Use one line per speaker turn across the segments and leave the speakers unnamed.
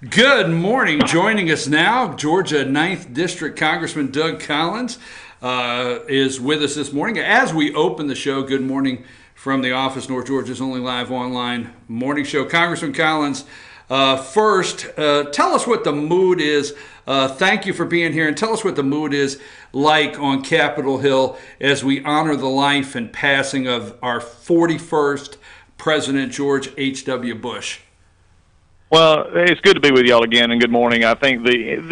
Good morning. Joining us now, Georgia 9th District Congressman Doug Collins is with us this morning. As we open the show, good morning from the office, North Georgia's only live online morning show. Congressman Collins, first, tell us what the mood is. Thank you for being here, and tell us what the mood is like on Capitol Hill as we honor the life and passing of our 41st President, George H.W. Bush.
Well, it's good to be with y'all again, and good morning. I think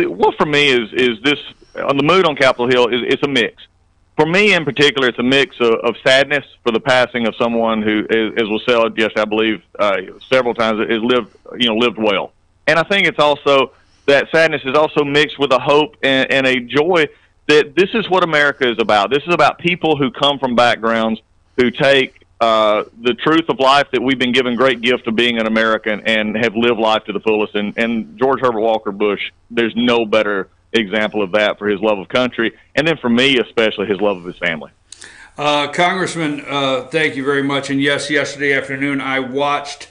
what for me is this on the mood on Capitol Hill is it's a mix. For me in particular, it's a mix of sadness for the passing of someone who, as was said yesterday, I believe several times, has lived well. And I think it's also that sadness is also mixed with a hope and a joy that this is what America is about. This is about people who come from backgrounds who take the truth of life that we've been given great gift of being an American and have lived life to the fullest. And George Herbert Walker Bush, there's no better example of that for his love of country. And then for me, especially his love of his family.
Congressman, thank you very much. And yes, yesterday afternoon, I watched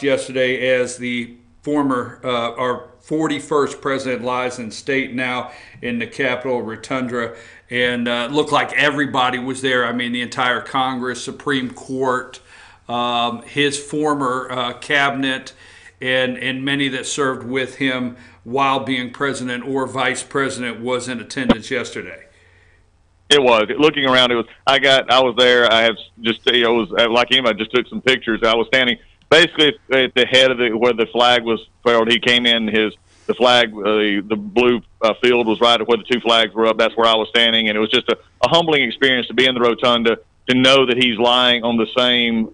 yesterday as the former, our 41st president lies in state now in the Capitol Rotunda, and looked like everybody was there. I mean, the entire Congress, Supreme Court, his former cabinet, and many that served with him while being president or vice president was in attendance yesterday.
It was. Looking around, I was there. I have just, it was like him. I just took some pictures. I was standing basically at the head of where the flag was furled. He came in, the flag, the blue field was right where the two flags were up. That's where I was standing, and it was just a humbling experience to be in the rotunda, to know that he's lying on the same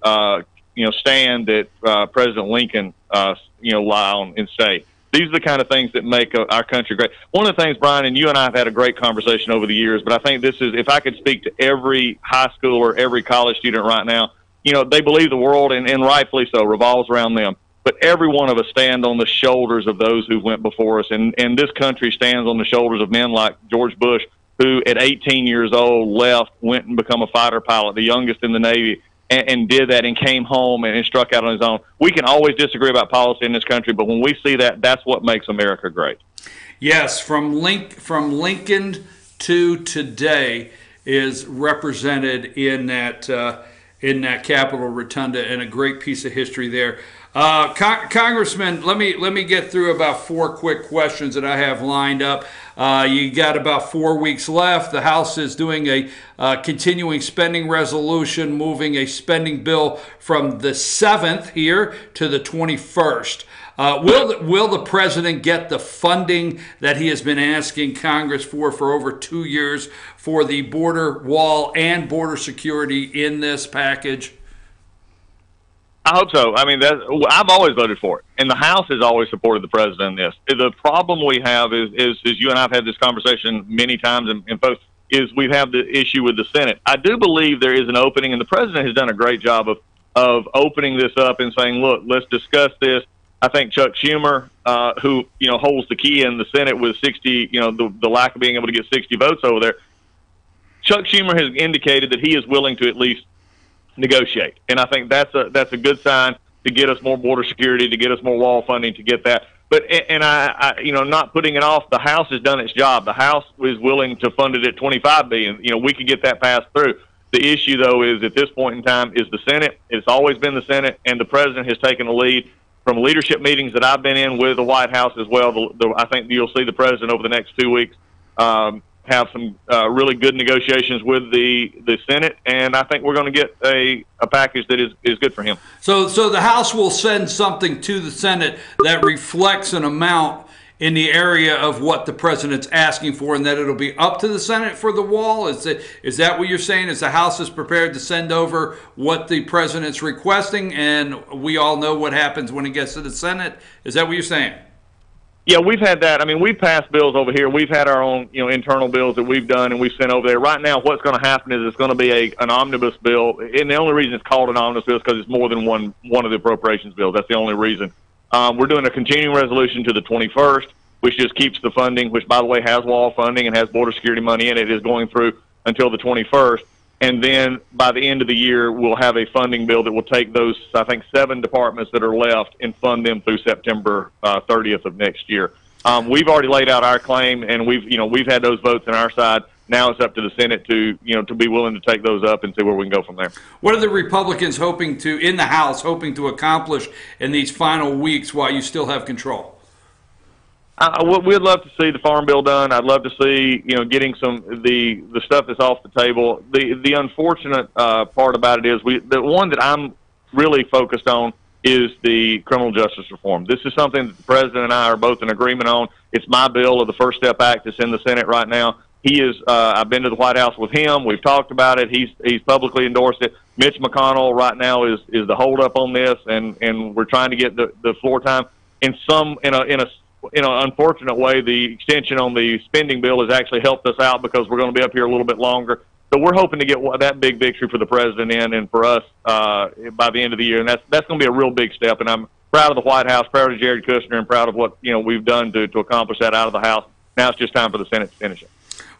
stand that President Lincoln lie on in state. These are the kind of things that make our country great. One of the things, Brian, and you and I have had a great conversation over the years, but I think this is, if I could speak to every high schooler, every college student right now, they believe the world, and rightfully so, revolves around them. But every one of us stand on the shoulders of those who went before us. And this country stands on the shoulders of men like George Bush, who at 18 years old left, went and become a fighter pilot, the youngest in the Navy, and did that and came home and struck out on his own. We can always disagree about policy in this country, but when we see that, that's what makes America great.
Yes, from Lincoln to today is represented in that Capitol Rotunda, and a great piece of history there. Congressman, let me get through about 4 quick questions that I have lined up. You got about 4 weeks left. The House is doing a continuing spending resolution, moving a spending bill from the 7th here to the 21st. Will the president get the funding that he has been asking Congress for over 2 years for the border wall and border security in this package?
I hope so. I mean, I've always voted for it, and the House has always supported the president in this. The problem we have is you and I have had this conversation many times, and folks, is we have the issue with the Senate. I do believe there is an opening, and the president has done a great job of opening this up and saying, look, let's discuss this. I think Chuck Schumer, who holds the key in the Senate with 60, the lack of being able to get 60 votes over there, Chuck Schumer has indicated that he is willing to at least negotiate, and I think that's a good sign to get us more border security, to get us more wall funding, to get that. But I not putting it off. The House has done its job. The House is willing to fund it at $25 billion. We could get that passed through. The issue, though, is at this point in time is the Senate. It's always been the Senate, and the president has taken the lead from leadership meetings that I've been in with the White House as well. I think you'll see the president over the next 2 weeks have some really good negotiations with the Senate, and I think we're going to get a package that is good for him.
So the House will send something to the Senate that reflects an amount in the area of what the president's asking for, and that it'll be up to the Senate for the wall? Is that what you're saying? Is the House is prepared to send over what the president's requesting, and we all know what happens when it gets to the Senate? Is that what you're saying?
Yeah, we've had that. I mean, we've passed bills over here. We've had our own, internal bills that we've done and we've sent over there. Right now, what's going to happen is it's going to be an omnibus bill, and the only reason it's called an omnibus bill is because it's more than one of the appropriations bills. That's the only reason. We're doing a continuing resolution to the 21st, which just keeps the funding, which, by the way, has wall funding and has border security money in it, is going through until the 21st. And then by the end of the year, we'll have a funding bill that will take those, I think, 7 departments that are left and fund them through September 30th of next year. We've already laid out our claim, and we've had those votes on our side. Now it's up to the Senate to be willing to take those up and see where we can go from there.
What are the Republicans in the House hoping to accomplish in these final weeks while you still have control?
We'd love to see the farm bill done. I'd love to see, getting the stuff that's off the table. The unfortunate part about it is the one that I'm really focused on is the criminal justice reform. This is something that the president and I are both in agreement on. It's my bill of the First Step Act that's in the Senate right now. He is. I've been to the White House with him. We've talked about it. He's publicly endorsed it. Mitch McConnell right now is the holdup on this, and we're trying to get the floor time. In an unfortunate way, the extension on the spending bill has actually helped us out because we're going to be up here a little bit longer. So we're hoping to get that big victory for the president and for us by the end of the year, and that's going to be a real big step. And I'm proud of the White House, proud of Jared Kushner, and proud of what we've done to accomplish that out of the House. Now it's just time for the Senate to finish it.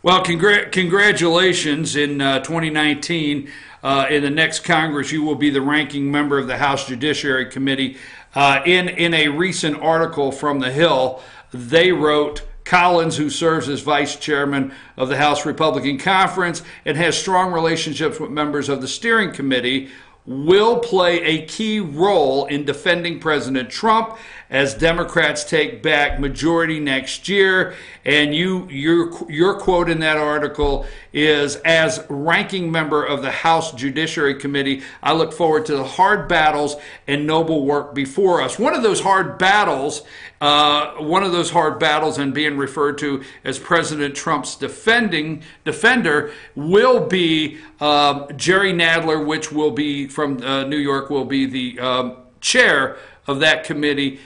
Well, congratulations in 2019. In the next Congress, you will be the ranking member of the House Judiciary Committee. In a recent article from The Hill, they wrote, Collins, who serves as vice chairman of the House Republican Conference and has strong relationships with members of the steering committee, will play a key role in defending President Trump as Democrats take back majority next year. And your quote in that article is, as ranking member of the House Judiciary Committee, I look forward to the hard battles and noble work before us. One of those hard battles and being referred to as President Trump's defender will be Jerry Nadler, which will be from New York, will be the chair of that committee.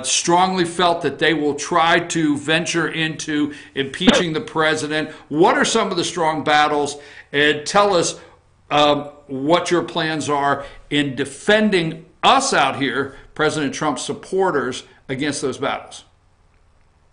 Strongly felt that they will try to venture into impeaching the president. What are some of the strong battles? And tell us what your plans are in defending us out here, President Trump's supporters, against those battles.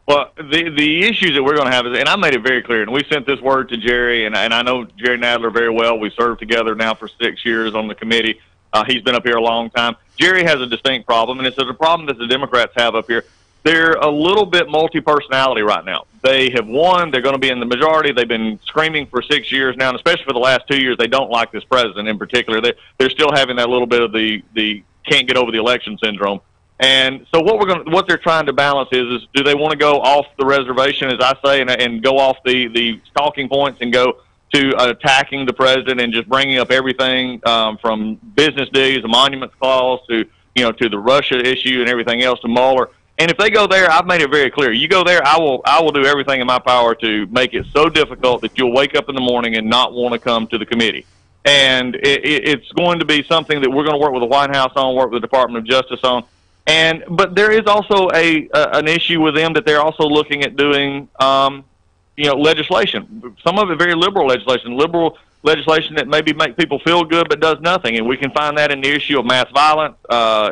Well, the issues that we're going to have is, and I made it very clear, and we sent this word to Jerry, and I know Jerry Nadler very well. We served together now for 6 years on the committee. He's been up here a long time. Jerry has a distinct problem, and it's a problem that the Democrats have up here. They're a little bit multi-personality right now. They have won. They're going to be in the majority. They've been screaming for 6 years now, and especially for the last 2 years, they don't like this president in particular. They're still having that little bit of the can't get over the election syndrome. And so what they're trying to balance is do they want to go off the reservation, as I say, and go off the talking points and go to attacking the president and just bringing up everything from business deals, the monuments clause to the Russia issue and everything else to Mueller. And if they go there, I've made it very clear. You go there, I will do everything in my power to make it so difficult that you'll wake up in the morning and not want to come to the committee. And it's going to be something that we're going to work with the White House on, work with the Department of Justice on. But there is also an issue with them that they're also looking at doing, legislation. Some of it very liberal legislation that maybe make people feel good but does nothing. And we can find that in the issue of mass violence,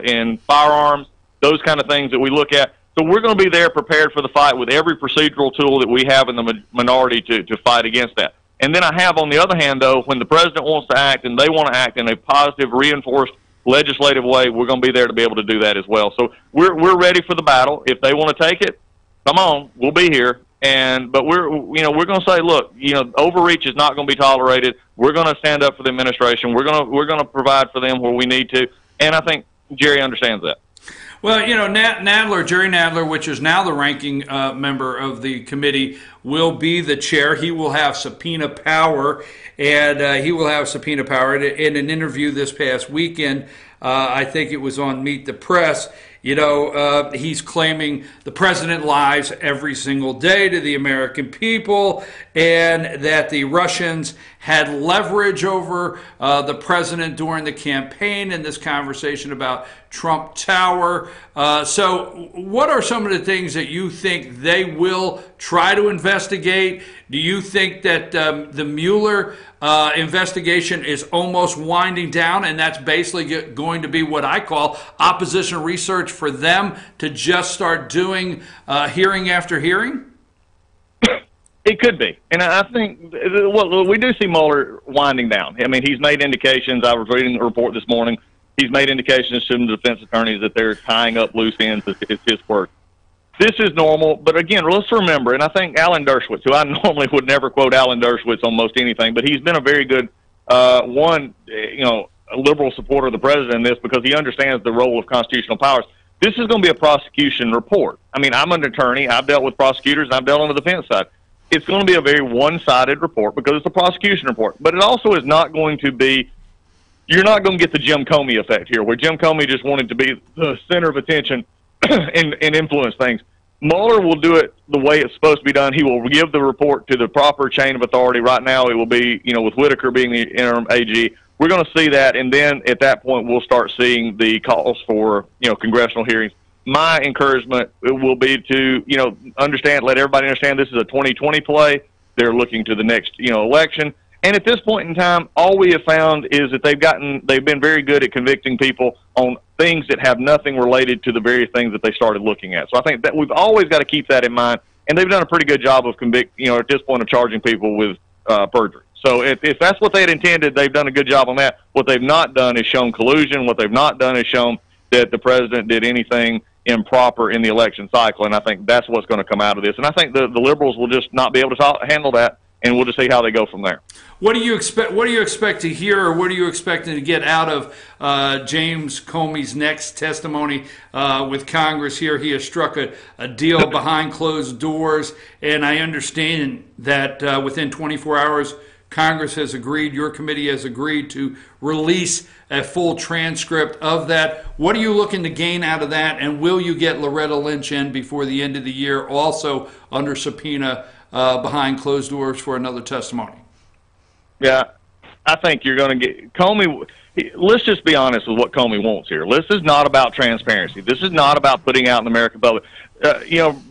in firearms, those kind of things that we look at. So we're going to be there prepared for the fight with every procedural tool that we have in the minority to fight against that. And then I have, on the other hand, though, when the president wants to act and they want to act in a positive, reinforced legislative way, we're going to be there to be able to do that as well. So we're ready for the battle. If they want to take it, come on, we'll be here. But we're going to say, look, overreach is not going to be tolerated. We're going to stand up for the administration. We're going to provide for them where we need to. And I think Jerry understands that.
Well, Jerry Nadler, which is now the ranking member of the committee, will be the chair. He will have subpoena power, and in an interview this past weekend, I think it was on Meet the Press, he's claiming the president lies every single day to the American people, and that the Russians had leverage over the president during the campaign in this conversation about Trump Tower. So what are some of the things that you think they will try to investigate? Do you think that the Mueller investigation is almost winding down, and that's basically going to be what I call opposition research for them to just start doing hearing after hearing?
It could be, and I think well, we do see Mueller winding down. I mean, he's made indications. I was reading the report this morning. He's made indications to the defense attorneys that they're tying up loose ends. It's his word. This is normal, but again, let's remember, and I think Alan Dershowitz, who I normally would never quote Alan Dershowitz on most anything, but he's been a very good a liberal supporter of the president in this because he understands the role of constitutional powers. This is going to be a prosecution report. I mean, I'm an attorney. I've dealt with prosecutors, and I've dealt on the defense side. It's going to be a very one-sided report because it's a prosecution report. But it also is not going to be – you're not going to get the Jim Comey effect here, where Jim Comey just wanted to be the center of attention and influence things. Mueller will do it the way it's supposed to be done. He will give the report to the proper chain of authority. Right now it will be, with Whitaker being the interim AG. We're going to see that, and then at that point we'll start seeing the calls for, congressional hearings. My encouragement will be to, let everybody understand this is a 2020 play. They're looking to the next, election. And at this point in time, all we have found is that they've been very good at convicting people on things that have nothing related to the very things that they started looking at. So I think that we've always got to keep that in mind. And they've done a pretty good job of at this point of charging people with perjury. So if that's what they had intended, they've done a good job on that. What they've not done is shown collusion. What they've not done is shown that the president did anything improper in the election cycle. And I think that's what's going to come out of this. And I think the liberals will just not be able to handle that. And we'll just see how they go from there.
What do you expect? What do you expect to hear, or what are you expecting to get out of James Comey's next testimony with Congress here? He has struck a deal behind closed doors, and I understand that within 24 hours, Congress has agreed, your committee has agreed to release a full transcript of that. What are you looking to gain out of that, and will you get Loretta Lynch in before the end of the year, also under subpoena behind closed doors for another testimony?
Yeah, I think you're going to get Comey. Let's just be honest with what Comey wants here. This is not about transparency. This is not about putting out in the American public.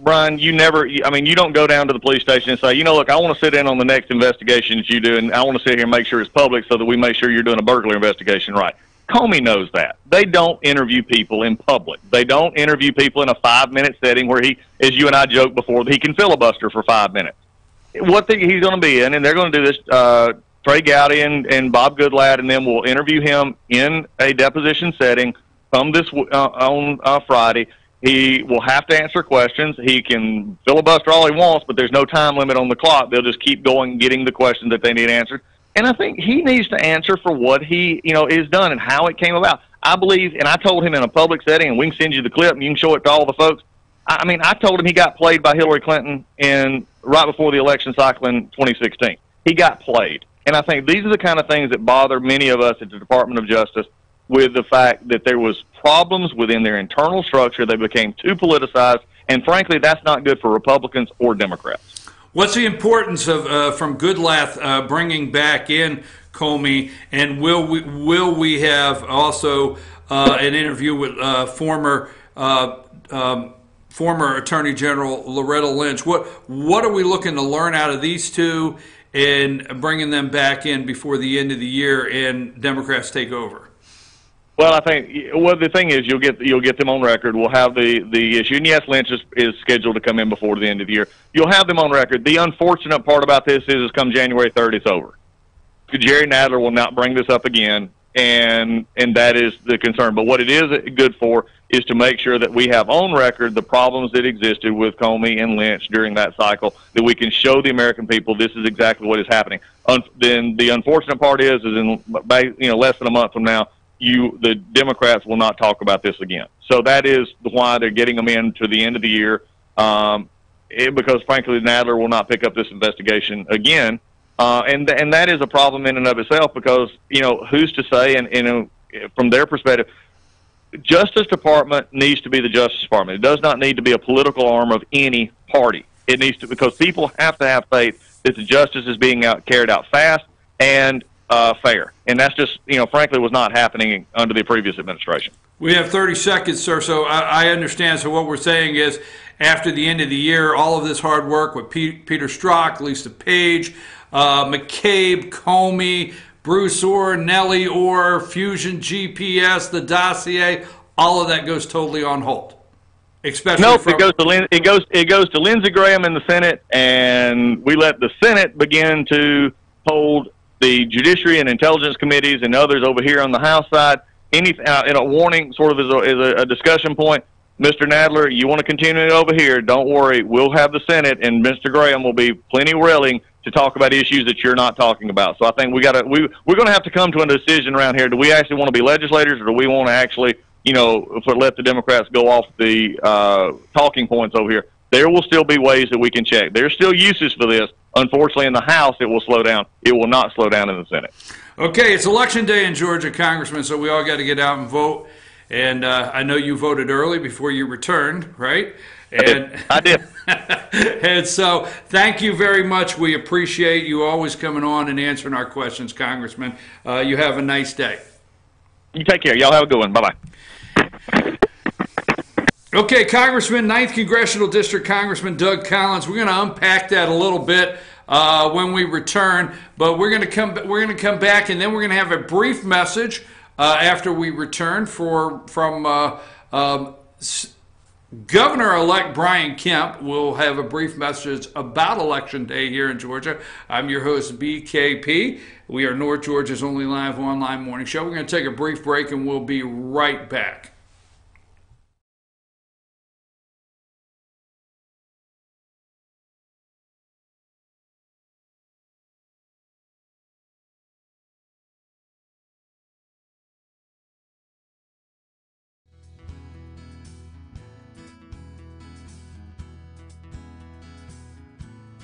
Brian, you don't go down to the police station and say, look, I want to sit in on the next investigation that you do, and I want to sit here and make sure it's public so that we make sure you're doing a burglary investigation right. Comey knows that. They don't interview people in public. They don't interview people in a 5-minute setting where he, as you and I joked before, he can filibuster for 5 minutes. He's going to be in, and they're going to do this, Trey Gowdy and Bob Goodlatte, and then we'll interview him in a deposition setting on Friday. He will have to answer questions. He can filibuster all he wants, but there's no time limit on the clock. They'll just keep going, getting the questions that they need answered. And I think he needs to answer for what he, is done and how it came about. I believe, and I told him in a public setting, and we can send you the clip and you can show it to all the folks. I told him he got played by Hillary Clinton right before the election cycle in 2016. He got played. And I think these are the kind of things that bother many of us at the Department of Justice, with the fact that there was problems within their internal structure. They became too politicized, and frankly, that's not good for Republicans or Democrats.
What's the importance of from Goodlatte bringing back in Comey, and will we have also an interview with former Attorney General Loretta Lynch? What are we looking to learn out of these two and bringing them back in before the end of the year and Democrats take over?
Well, I think the thing is you'll get them on record. We'll have the issue, and yes, Lynch is scheduled to come in before the end of the year. You'll have them on record. The unfortunate part about this is come January 3rd, it's over. Jerry Nadler will not bring this up again, and that is the concern. But what it is good for is to make sure that we have on record the problems that existed with Comey and Lynch during that cycle, that we can show the American people this is exactly what is happening. Then the unfortunate part is in less than a month from now, the Democrats will not talk about this again. So that is why they're getting them in to the end of the year, because frankly, Nadler will not pick up this investigation again. And that is a problem in and of itself, because, who's to say, and from their perspective, Justice Department needs to be the Justice Department. It does not need to be a political arm of any party. It needs to, because people have to have faith that the justice is being carried out fast and fair. And that's just, frankly, was not happening under the previous administration.
We have 30 seconds, sir, so I understand. So what we're saying is, after the end of the year, all of this hard work with Peter Strzok, Lisa Page, McCabe, Comey, Bruce Orr, Nellie Orr, Fusion GPS, the dossier, all of that goes totally on hold. especially
Nope, it
from.
goes to it goes to Lindsey Graham in the Senate, and we let the Senate begin to hold the Judiciary and Intelligence Committees and others over here on the House side. Any in a warning, sort of as a discussion point. Mr. Nadler, you want to continue it over here? Don't worry, we'll have the Senate, and Mr. Graham will be plenty willing to talk about issues that you're not talking about. So I think we're going to have to come to a decision around here. Do we actually want to be legislators, or do we want to actually, let the Democrats go off the talking points over here? There will still be ways that we can check. There's still uses for this. Unfortunately, in the House, it will slow down. It will not slow down in the Senate.
Okay, it's Election Day in Georgia, Congressman, so we all got to get out and vote. And I know you voted early before you returned, right?
I did.
And so thank you very much. We appreciate you always coming on and answering our questions, Congressman. You have a nice day.
You take care. Y'all have a good one. Bye-bye.
Okay, Congressman, 9th Congressional District Congressman Doug Collins. We're going to unpack that a little bit when we return, but we're going to come back, and then we're going to have a brief message after we return from Governor-elect Brian Kemp. Will have a brief message about Election Day here in Georgia. I'm your host, BKP. We are North Georgia's only live online morning show. We're going to take a brief break, and we'll be right back.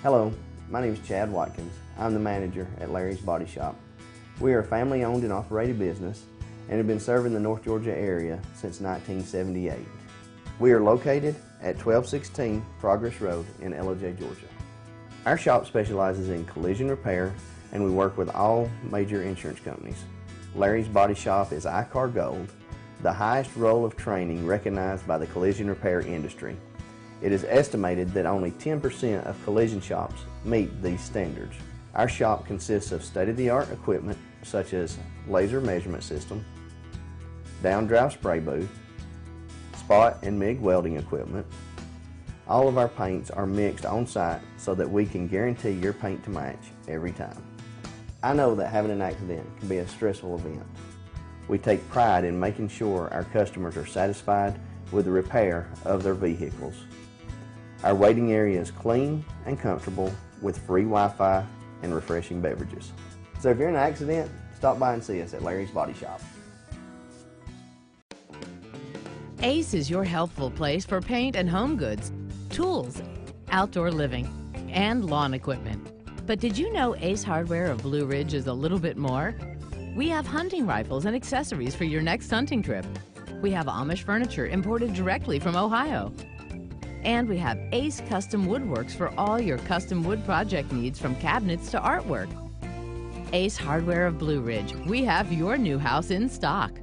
Hello, my name is Chad Watkins. I'm the manager at Larry's Body Shop. We are a family-owned and operated business and have been serving the North Georgia area since 1978. We are located at 1216 Progress Road in LOJ, Georgia. Our shop specializes in collision repair, and we work with all major insurance companies. Larry's Body Shop is ICAR Gold, the highest role of training recognized by the collision repair industry. It is estimated that only 10% of collision shops meet these standards. Our shop consists of state-of-the-art equipment such as laser measurement system, down-drive spray booth, spot and MIG welding equipment. All of our paints are mixed on-site so that we can guarantee your paint to match every time. I know that having an accident can be a stressful event. We take pride in making sure our customers are satisfied with the repair of their vehicles. Our waiting area is clean and comfortable with free Wi-Fi and refreshing beverages. So if you're in an accident, stop by and see us at Larry's Body Shop.
Ace is your helpful place for paint and home goods, tools, outdoor living, and lawn equipment. But did you know Ace Hardware of Blue Ridge is a little bit more? We have hunting rifles and accessories for your next hunting trip. We have Amish furniture imported directly from Ohio. And we have Ace Custom Woodworks for all your custom wood project needs, from cabinets to artwork. Ace Hardware of Blue Ridge. We have your new house in stock.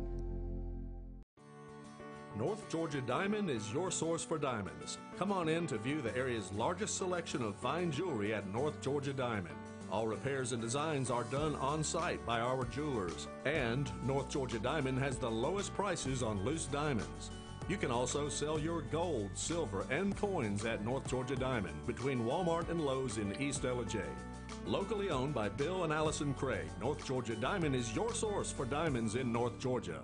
North Georgia Diamond is your source for diamonds. Come on in to view the area's largest selection of fine jewelry at North Georgia Diamond. All repairs and designs are done on-site by our jewelers. And North Georgia Diamond has the lowest prices on loose diamonds. You can also sell your gold, silver, and coins at North Georgia Diamond between Walmart and Lowe's in East LJ. Locally owned by Bill and Allison Craig, North Georgia Diamond is your source for diamonds in North Georgia.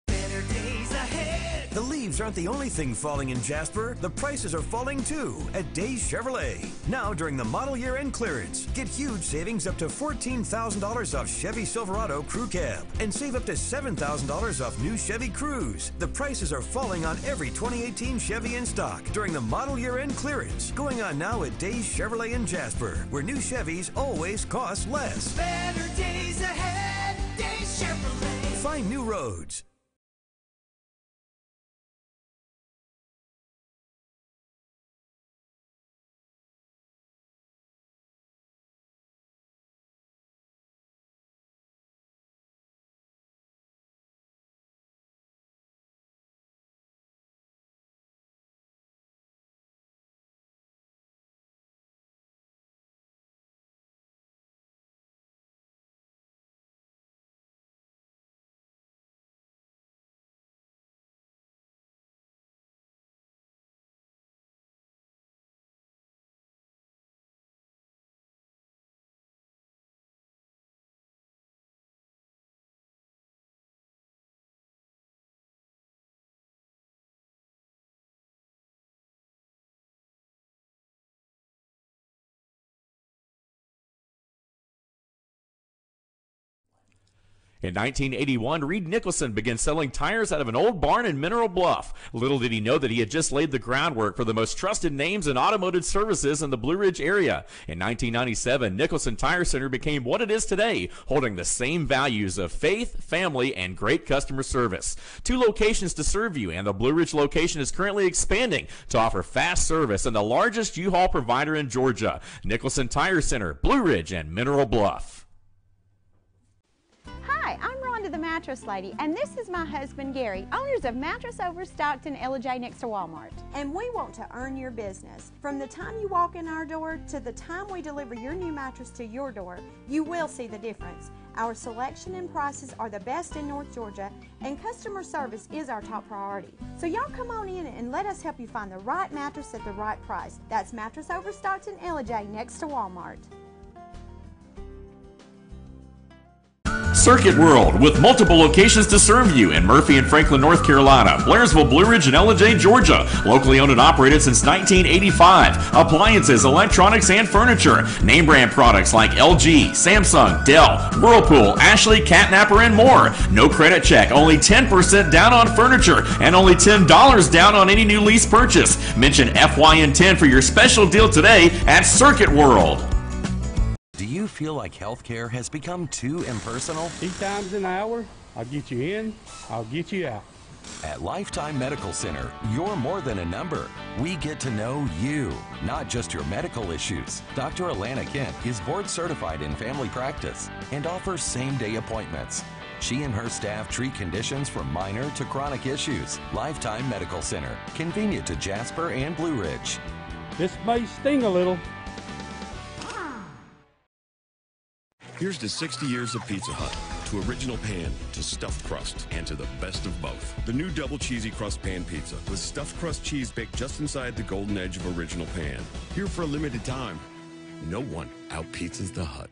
Better days ahead.
The leaves aren't the only thing falling in Jasper. The prices are falling too at Days Chevrolet. Now during the model year end clearance, get huge savings up to $14,000 off Chevy Silverado Crew Cab and save up to $7,000 off new Chevy Cruze. The prices are falling on every 2018 Chevy in stock during the model year end clearance, going on now at Days Chevrolet in Jasper, where new Chevys always cost less.
Better days ahead. Days Chevrolet.
Find new roads.
In 1981, Reed Nicholson began selling tires out of an old barn in Mineral Bluff. Little did he know that he had just laid the groundwork for the most trusted names in automotive services in the Blue Ridge area. In 1997, Nicholson Tire Center became what it is today, holding the same values of faith, family, and great customer service. 2 locations to serve you, and the Blue Ridge location is currently expanding to offer fast service and the largest U-Haul provider in Georgia. Nicholson Tire Center, Blue Ridge, and Mineral Bluff.
Hi, I'm Rhonda the Mattress Lady, and this is my husband Gary, owners of Mattress Overstocked in LJ next to Walmart. And we want to earn your business. From the time you walk in our door to the time we deliver your new mattress to your door, you will see the difference. Our selection and prices are the best in North Georgia, and customer service is our top priority. So y'all come on in and let us help you find the right mattress at the right price. That's Mattress Overstocked in LJ next to Walmart.
Circuit World, with multiple locations to serve you in Murphy and Franklin, North Carolina, Blairsville, Blue Ridge, and LJ, Georgia. Locally owned and operated since 1985. Appliances, electronics, and furniture. Name brand products like LG, Samsung, Dell, Whirlpool, Ashley, Catnapper, and more. No credit check, only 10% down on furniture, and only $10 down on any new lease purchase. Mention FYN10 for your special deal today at Circuit World.
Do you feel like healthcare has become too impersonal?
8 times an hour, I'll get you in, I'll get you out.
At Lifetime Medical Center, you're more than a number. We get to know you, not just your medical issues. Dr. Alana Kent is board certified in family practice and offers same-day appointments. She and her staff treat conditions from minor to chronic issues. Lifetime Medical Center, convenient to Jasper and Blue Ridge.
This may sting a little.
Here's to 60 years of Pizza Hut, to original pan, to stuffed crust, and to the best of both. The new double cheesy crust pan pizza with stuffed crust cheese baked just inside the golden edge of original pan. Here for a limited time. No one out-pizzas the Hut.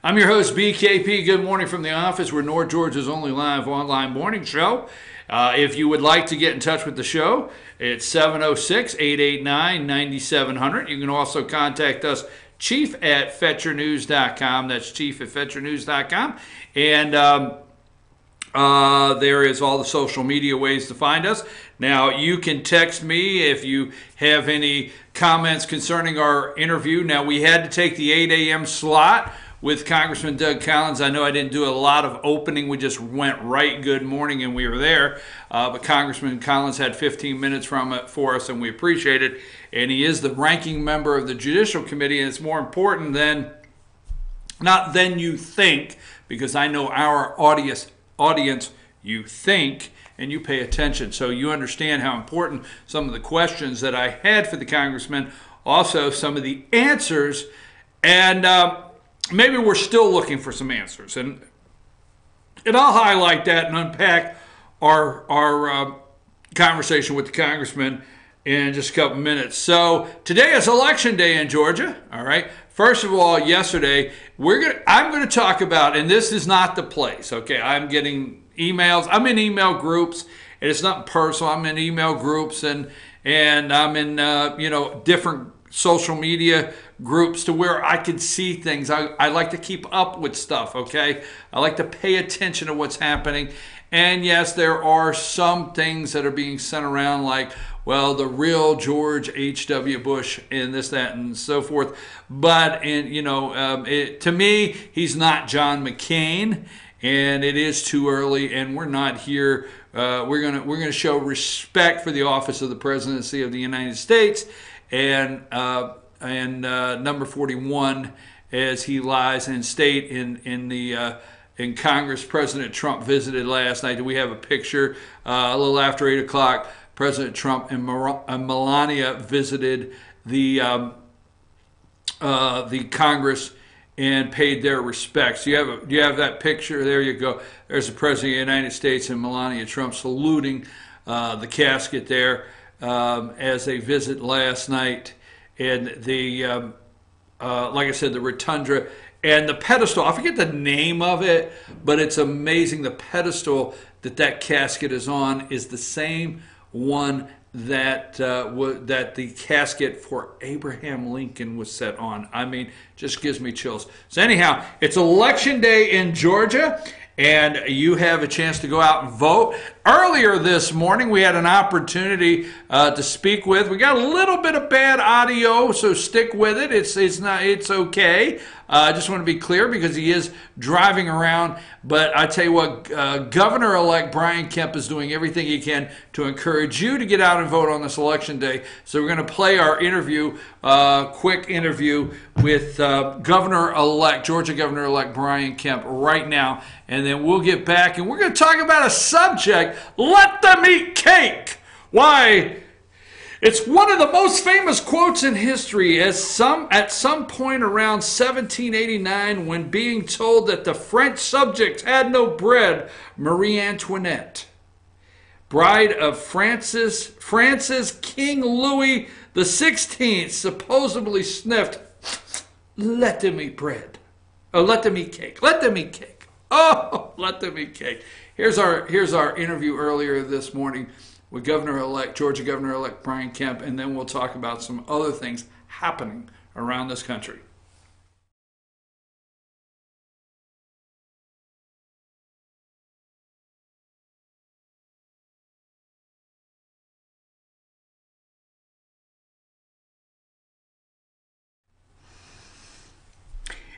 I'm your host, BKP. Good morning from the office. We're North Georgia's only live online morning show. If you would like to get in touch with the show, it's 706-889-9700. You can also contact us, chief@fetchernews.com. That's chief@fetchernews.com. And there is all the social media ways to find us. Now, you can text me if you have any comments concerning our interview. Now, we had to take the 8 a.m. slot with Congressman Doug Collins. I know I didn't do a lot of opening. We just went right good morning and we were there. But Congressman Collins had 15 minutes for us, and we appreciate it. And he is the ranking member of the Judicial Committee, and it's more important than you think, because I know our audience, you think, and you pay attention. So you understand how important some of the questions that I had for the congressman, also some of the answers, and maybe we're still looking for some answers. And I'll highlight that and unpack our conversation with the congressman in just a couple minutes. So today is election day in Georgia, all right? First of all, yesterday, I'm going to talk about, and this is not the place, okay? I'm getting emails. I'm in email groups, and it's not personal. I'm in email groups, and I'm in different social media groups to where I can see things. I like to keep up with stuff, okay? I like to pay attention to what's happening. And yes, there are some things that are being sent around like, well, the real George H.W. Bush and this, that, and so forth. But, to me, he's not John McCain, and it is too early, and we're not here. We're gonna show respect for the office of the presidency of the United States, and number 41, as he lies in state in Congress. President Trump visited last night. We have a picture a little after 8 o'clock. President Trump and Melania visited the Congress and paid their respects. Do you have that picture? There you go. There's the President of the United States and Melania Trump saluting the casket there as they visit last night. And like I said, the rotunda and the pedestal, I forget the name of it, but it's amazing. The pedestal that casket is on is the same one that the casket for Abraham Lincoln was set on. I mean, just gives me chills. So anyhow, it's election day in Georgia, and you have a chance to go out and vote. Earlier this morning, we had an opportunity to speak with. We got a little bit of bad audio, so stick with it. It's okay. I just want to be clear because he is driving around. But I tell you what, Governor-elect Brian Kemp is doing everything he can to encourage you to get out and vote on this election day. So we're going to play our interview, quick interview with Georgia Governor-elect Brian Kemp right now. And then we'll get back and we're going to talk about a subject, let them eat cake. Why? It's one of the most famous quotes in history. At some point around 1789, when being told that the French subjects had no bread, Marie Antoinette, bride of France's King Louis XVI, supposedly sniffed, "Let them eat bread. Oh, let them eat cake. Let them eat cake. Oh, let them eat cake." Here's our interview earlier this morning with Georgia Governor-elect Brian Kemp, and then we'll talk about some other things happening around this country.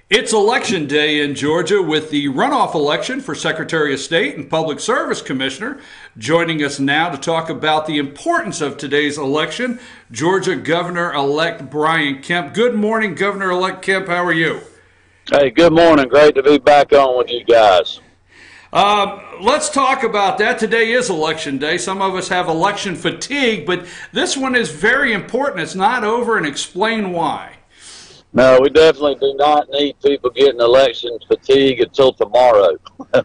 It's election day in Georgia with the runoff election for Secretary of State and Public Service Commissioner. Joining us now to talk about the importance of today's election, Georgia Governor-elect Brian Kemp. Good morning, Governor-elect Kemp. How are you?
Hey, good morning. Great to be back on with you guys.
Let's talk about that. Today is election day. Some of us have election fatigue, but this one is very important. It's not over, and explain why.
No, we definitely do not need people getting election fatigue until tomorrow.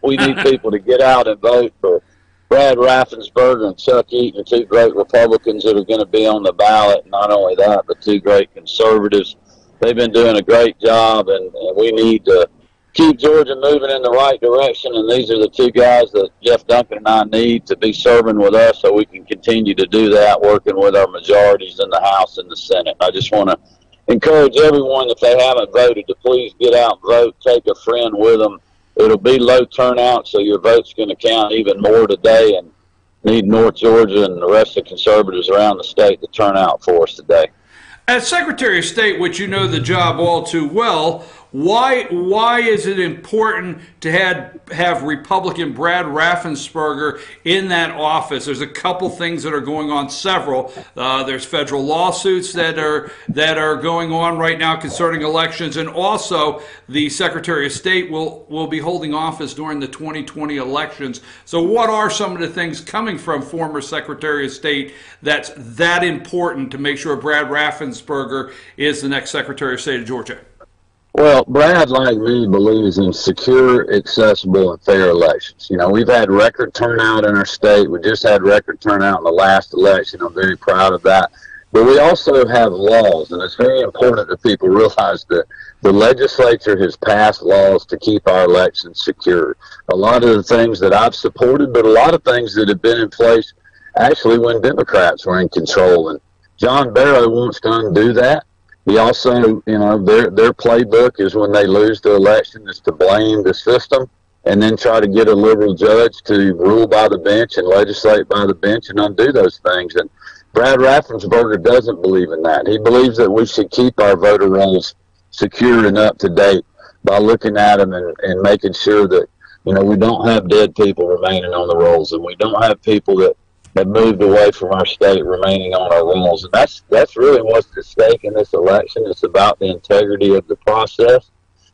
We need people to get out and vote for Brad Raffensperger and Chuck Eaton, two great Republicans that are going to be on the ballot. Not only that, but two great conservatives. They've been doing a great job, and we need to keep Georgia moving in the right direction. And these are the two guys that Jeff Duncan and I need to be serving with us so we can continue to do that, working with our majorities in the House and the Senate. I just want to encourage everyone, if they haven't voted, to please get out and vote. Take a friend with them. It'll be low turnout, so your vote's going to count even more today, and need North Georgia and the rest of the conservatives around the state to turn out for us today.
As Secretary of State, which you know the job all too well, Why is it important to have Republican Brad Raffensperger in that office? There's a couple things that are going on. Several. There's federal lawsuits that are going on right now concerning elections, and also the Secretary of State will be holding office during the 2020 elections. So, what are some of the things coming from former Secretary of State that's that important to make sure Brad Raffensperger is the next Secretary of State of Georgia?
Well, Brad, like me, believes in secure, accessible, and fair elections. You know, we've had record turnout in our state. We just had record turnout in the last election. I'm very proud of that. But we also have laws, and it's very important that people realize that the legislature has passed laws to keep our elections secure. A lot of the things that I've supported, but a lot of things that have been in place actually when Democrats were in control. And John Barrow wants to undo that. He also, you know, their playbook is when they lose the election is to blame the system and then try to get a liberal judge to rule by the bench and legislate by the bench and undo those things. And Brad Raffensperger doesn't believe in that. He believes that we should keep our voter rolls secure and up to date by looking at them and making sure that, you know, we don't have dead people remaining on the rolls, and we don't have people that have moved away from our state remaining on our rolls. And that's really what's at stake in this election. It's about the integrity of the process.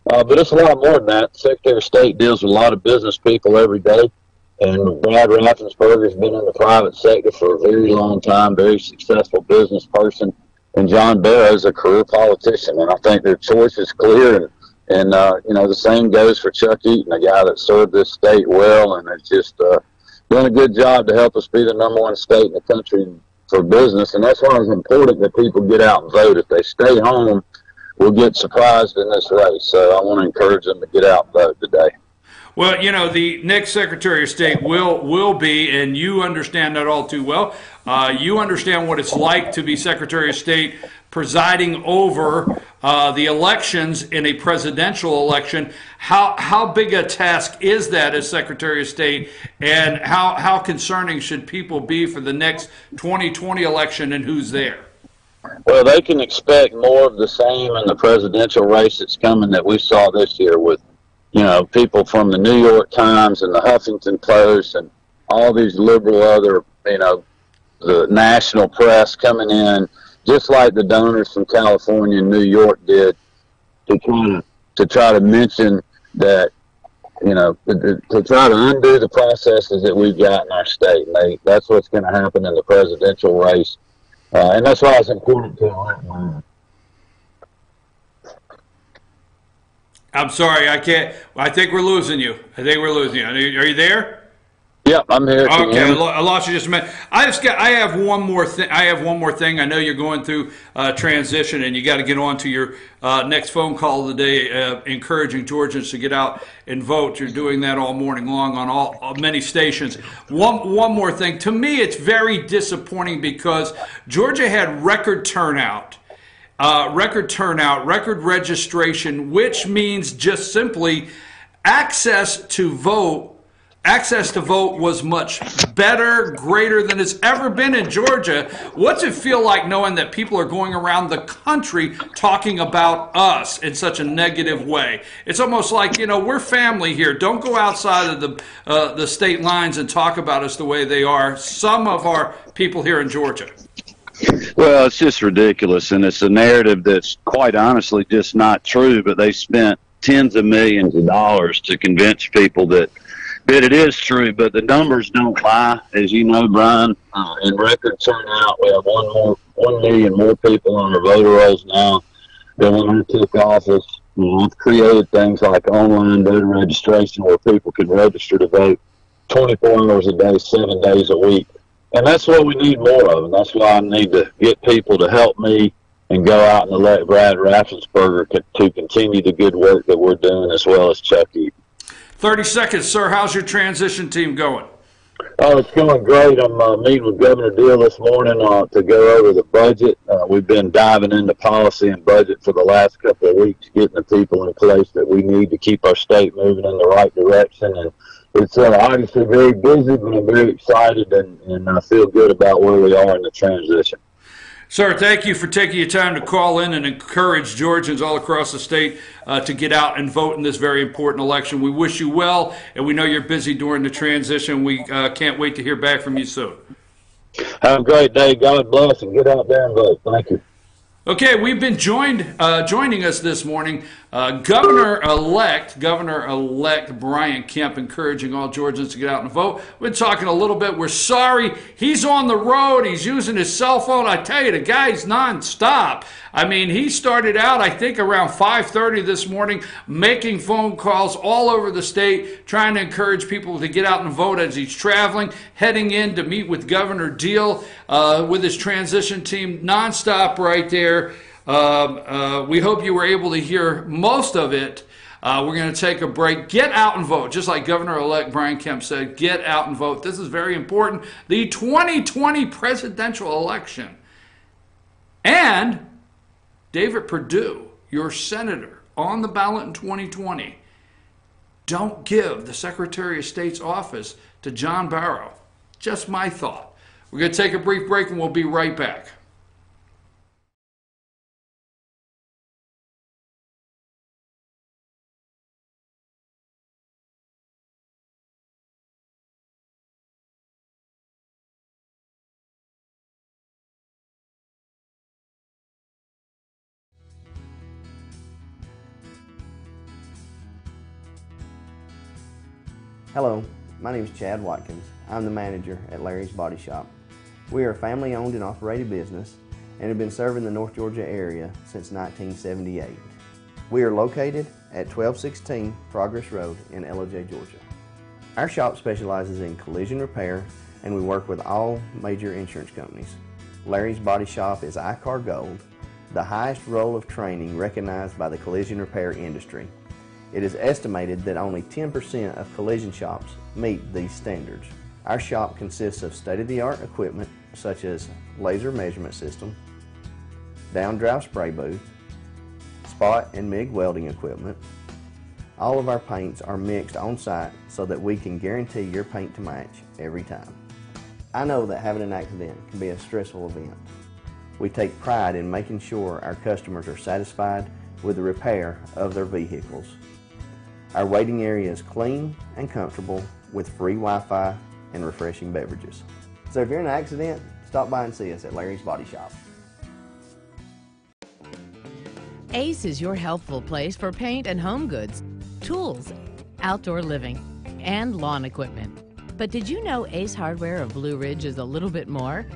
But it's a lot more than that. The Secretary of State deals with a lot of business people every day. And Brad Raffensperger has been in the private sector for a very long time, very successful business person. And John Barrow is a career politician. And I think their choice is clear. And you know, the same goes for Chuck Eaton, a guy that served this state well and has just doing a good job to help us be the #1 state in the country for business. And that's why it's important that people get out and vote. If they stay home, we'll get surprised in this race. So I want to encourage them to get out and vote today.
Well, you know, the next Secretary of State will be, and you understand that all too well, you understand what it's like to be Secretary of State presiding over the elections in a presidential election. How big a task is that as Secretary of State, and how concerning should people be for the next 2020 election and who's there?
Well, they can expect more of the same in the presidential race that's coming that we saw this year with, you know, people from the New York Times and the Huffington Post and all these liberal other, you know, the national press coming in, just like the donors from California and New York did, to try to mention that, you know, to try to undo the processes that we've got in our state. And that's what's going to happen in the presidential race. And that's why it's important to elect.
I'm sorry, I can't. I think we're losing you. Are you there?
Yep, I'm here.
Okay, I lost you just a minute. I have one more thing. I know you're going through transition, and you got to get on to your next phone call of the day, encouraging Georgians to get out and vote. You're doing that all morning long on many stations. One more thing. To me, it's very disappointing because Georgia had record turnout. Record registration, which means just simply access to vote was much better, greater than it's ever been in Georgia. What's it feel like knowing that people are going around the country talking about us in such a negative way? It's almost like, you know, we're family here. Don't go outside of the state lines and talk about us the way they are. Some of our people here in Georgia.
Well, it's just ridiculous, and it's a narrative that's quite honestly just not true, but they spent tens of millions of dollars to convince people that it is true, but the numbers don't lie, as you know, Brian. In record turnout, we have 1 million more people on our voter rolls now than when I took office. I've created things like online voter registration where people can register to vote 24 hours a day, 7 days a week. And that's what we need more of, and that's why I need to get people to help me and go out and elect Brad Raffensperger to continue the good work that we're doing, as well as Chuck Eaton.
30 seconds, sir. How's your transition team going?
Oh, it's going great. I'm meeting with Governor Deal this morning to go over the budget. We've been diving into policy and budget for the last couple of weeks, getting the people in place that we need to keep our state moving in the right direction. And it's obviously very busy, but I'm very excited and I feel good about where we are in the transition.
Sir, thank you for taking your time to call in and encourage Georgians all across the state to get out and vote in this very important election. We wish you well, and we know you're busy during the transition. We can't wait to hear back from you soon.
Have a great day. God bless, and get out there and vote. Thank you.
Okay, we've been joining us this morning, Governor-elect Brian Kemp, encouraging all Georgians to get out and vote. We've been talking a little bit. We're sorry. He's on the road. He's using his cell phone. I tell you, the guy's nonstop. I mean, he started out, I think, around 5:30 this morning, making phone calls all over the state, trying to encourage people to get out and vote as he's traveling, heading in to meet with Governor Deal with his transition team, nonstop right there. We hope you were able to hear most of it. We're going to take a break. Get out and vote. Just like Governor-elect Brian Kemp said, get out and vote. This is very important. The 2020 presidential election. And David Perdue, your senator, on the ballot in 2020. Don't give the Secretary of State's office to John Barrow. Just my thought. We're going to take a brief break and we'll be right back.
Hello, my name is Chad Watkins. I'm the manager at Larry's Body Shop. We are a family-owned and operated business and have been serving the North Georgia area since 1978. We are located at 1216 Progress Road in LJ, Georgia. Our shop specializes in collision repair and we work with all major insurance companies. Larry's Body Shop is ICAR Gold, the highest role of training recognized by the collision repair industry. It is estimated that only 10% of collision shops meet these standards. Our shop consists of state-of-the-art equipment such as laser measurement system, down-drive spray booth, spot and MIG welding equipment. All of our paints are mixed on-site so that we can guarantee your paint to match every time. I know that having an accident can be a stressful event. We take pride in making sure our customers are satisfied with the repair of their vehicles. Our waiting area is clean and comfortable with free Wi-Fi and refreshing beverages. So if you're in an accident, stop by and see us at Larry's Body Shop.
Ace is your healthful place for paint and home goods, tools, outdoor living, and lawn equipment. But did you know Ace Hardware of Blue Ridge is a little bit more?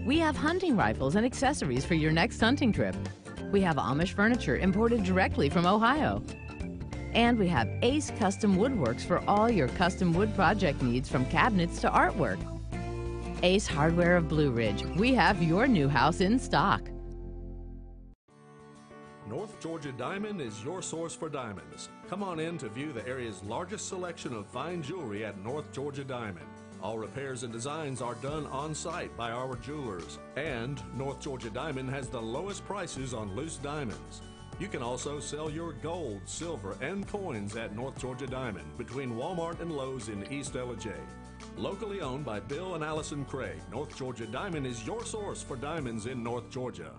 We have hunting rifles and accessories for your next hunting trip. We have Amish furniture imported directly from Ohio. And we have Ace Custom Woodworks for all your custom wood project needs, from cabinets to artwork. Ace Hardware of Blue Ridge. We have your new house in stock.
North Georgia Diamond is your source for diamonds. Come on in to view the area's largest selection of fine jewelry at North Georgia Diamond. All repairs and designs are done on site by our jewelers. And North Georgia Diamond has the lowest prices on loose diamonds. You can also sell your gold, silver, and coins at North Georgia Diamond between Walmart and Lowe's in East LJ. Locally owned by Bill and Allison Craig, North Georgia Diamond is your source for diamonds in North Georgia.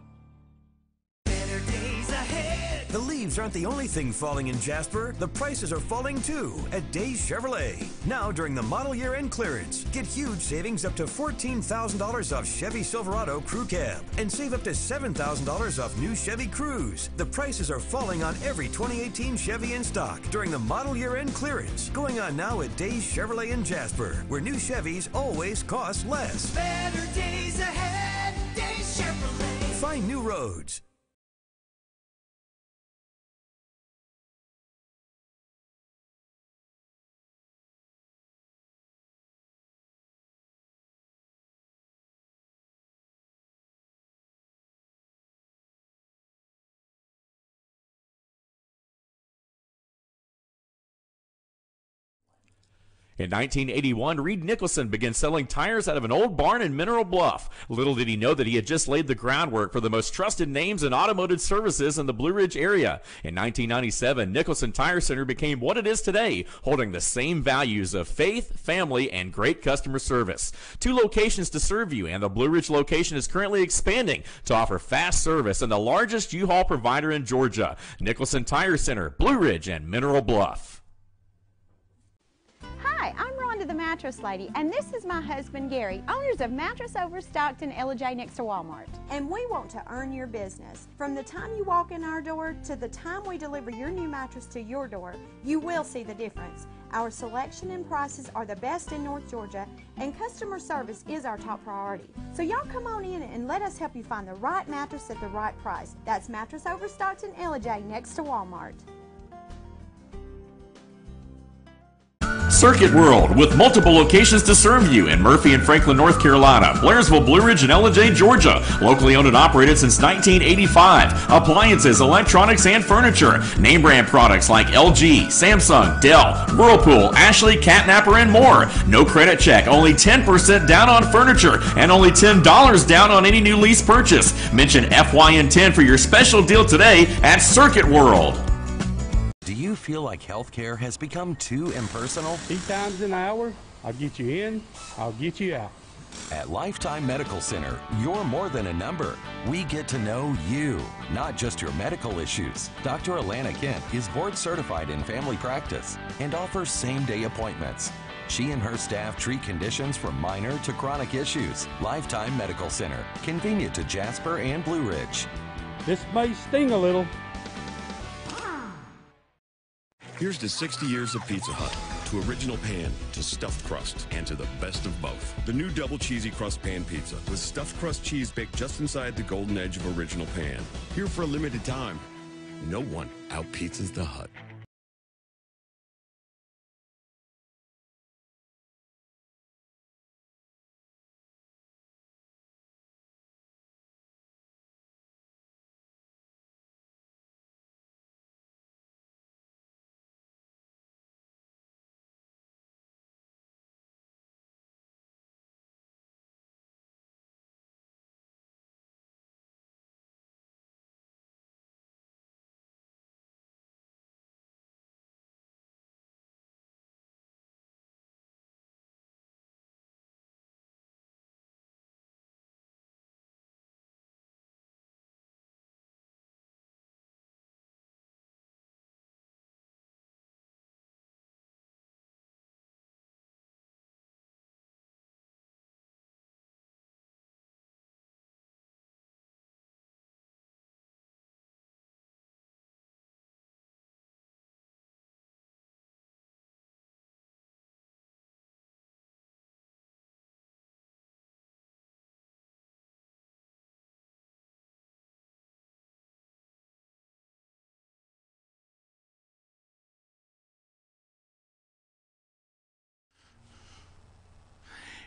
Better days ahead.
The leaves aren't the only thing falling in Jasper. The prices are falling too at Days Chevrolet. Now during the model year end clearance, get huge savings up to $14,000 off Chevy Silverado Crew Cab and save up to $7,000 off new Chevy Cruze. The prices are falling on every 2018 Chevy in stock during the model year end clearance, going on now at Days Chevrolet in Jasper, where new Chevys always cost less.
Better days ahead. Days Chevrolet.
Find new roads.
In 1981, Reed Nicholson began selling tires out of an old barn in Mineral Bluff. Little did he know that he had just laid the groundwork for the most trusted names in automotive services in the Blue Ridge area. In 1997, Nicholson Tire Center became what it is today, holding the same values of faith, family, and great customer service. 2 locations to serve you, and the Blue Ridge location is currently expanding to offer fast service and the largest U-Haul provider in Georgia. Nicholson Tire Center, Blue Ridge, and Mineral Bluff.
Hi, I'm Rhonda the Mattress Lady, and this is my husband Gary, owners of Mattress Overstocked in LJ next to Walmart. And we want to earn your business. From the time you walk in our door to the time we deliver your new mattress to your door, you will see the difference. Our selection and prices are the best in North Georgia, and customer service is our top priority. So y'all come on in and let us help you find the right mattress at the right price. That's Mattress Overstocked in LJ next to Walmart.
Circuit World, with multiple locations to serve you in Murphy and Franklin, North Carolina, Blairsville, Blue Ridge, and LJ, Georgia. Locally owned and operated since 1985. Appliances, electronics, and furniture. Name brand products like LG, Samsung, Dell, Whirlpool, Ashley, Catnapper, and more. No credit check, only 10% down on furniture, and only $10 down on any new lease purchase. Mention FYN10 for your special deal today at Circuit World.
Do you feel like healthcare has become too impersonal?
3 times an hour, I'll get you in, I'll get you out.
At Lifetime Medical Center, you're more than a number. We get to know you, not just your medical issues. Dr. Alana Kent is board certified in family practice and offers same-day appointments. She and her staff treat conditions from minor to chronic issues. Lifetime Medical Center, convenient to Jasper and Blue Ridge.
This may sting a little.
Here's to 60 years of Pizza Hut, to original pan, to stuffed crust, and to the best of both. The new double cheesy crust pan pizza with stuffed crust cheese baked just inside the golden edge of original pan. Here for a limited time. No one out-pizzas the Hut.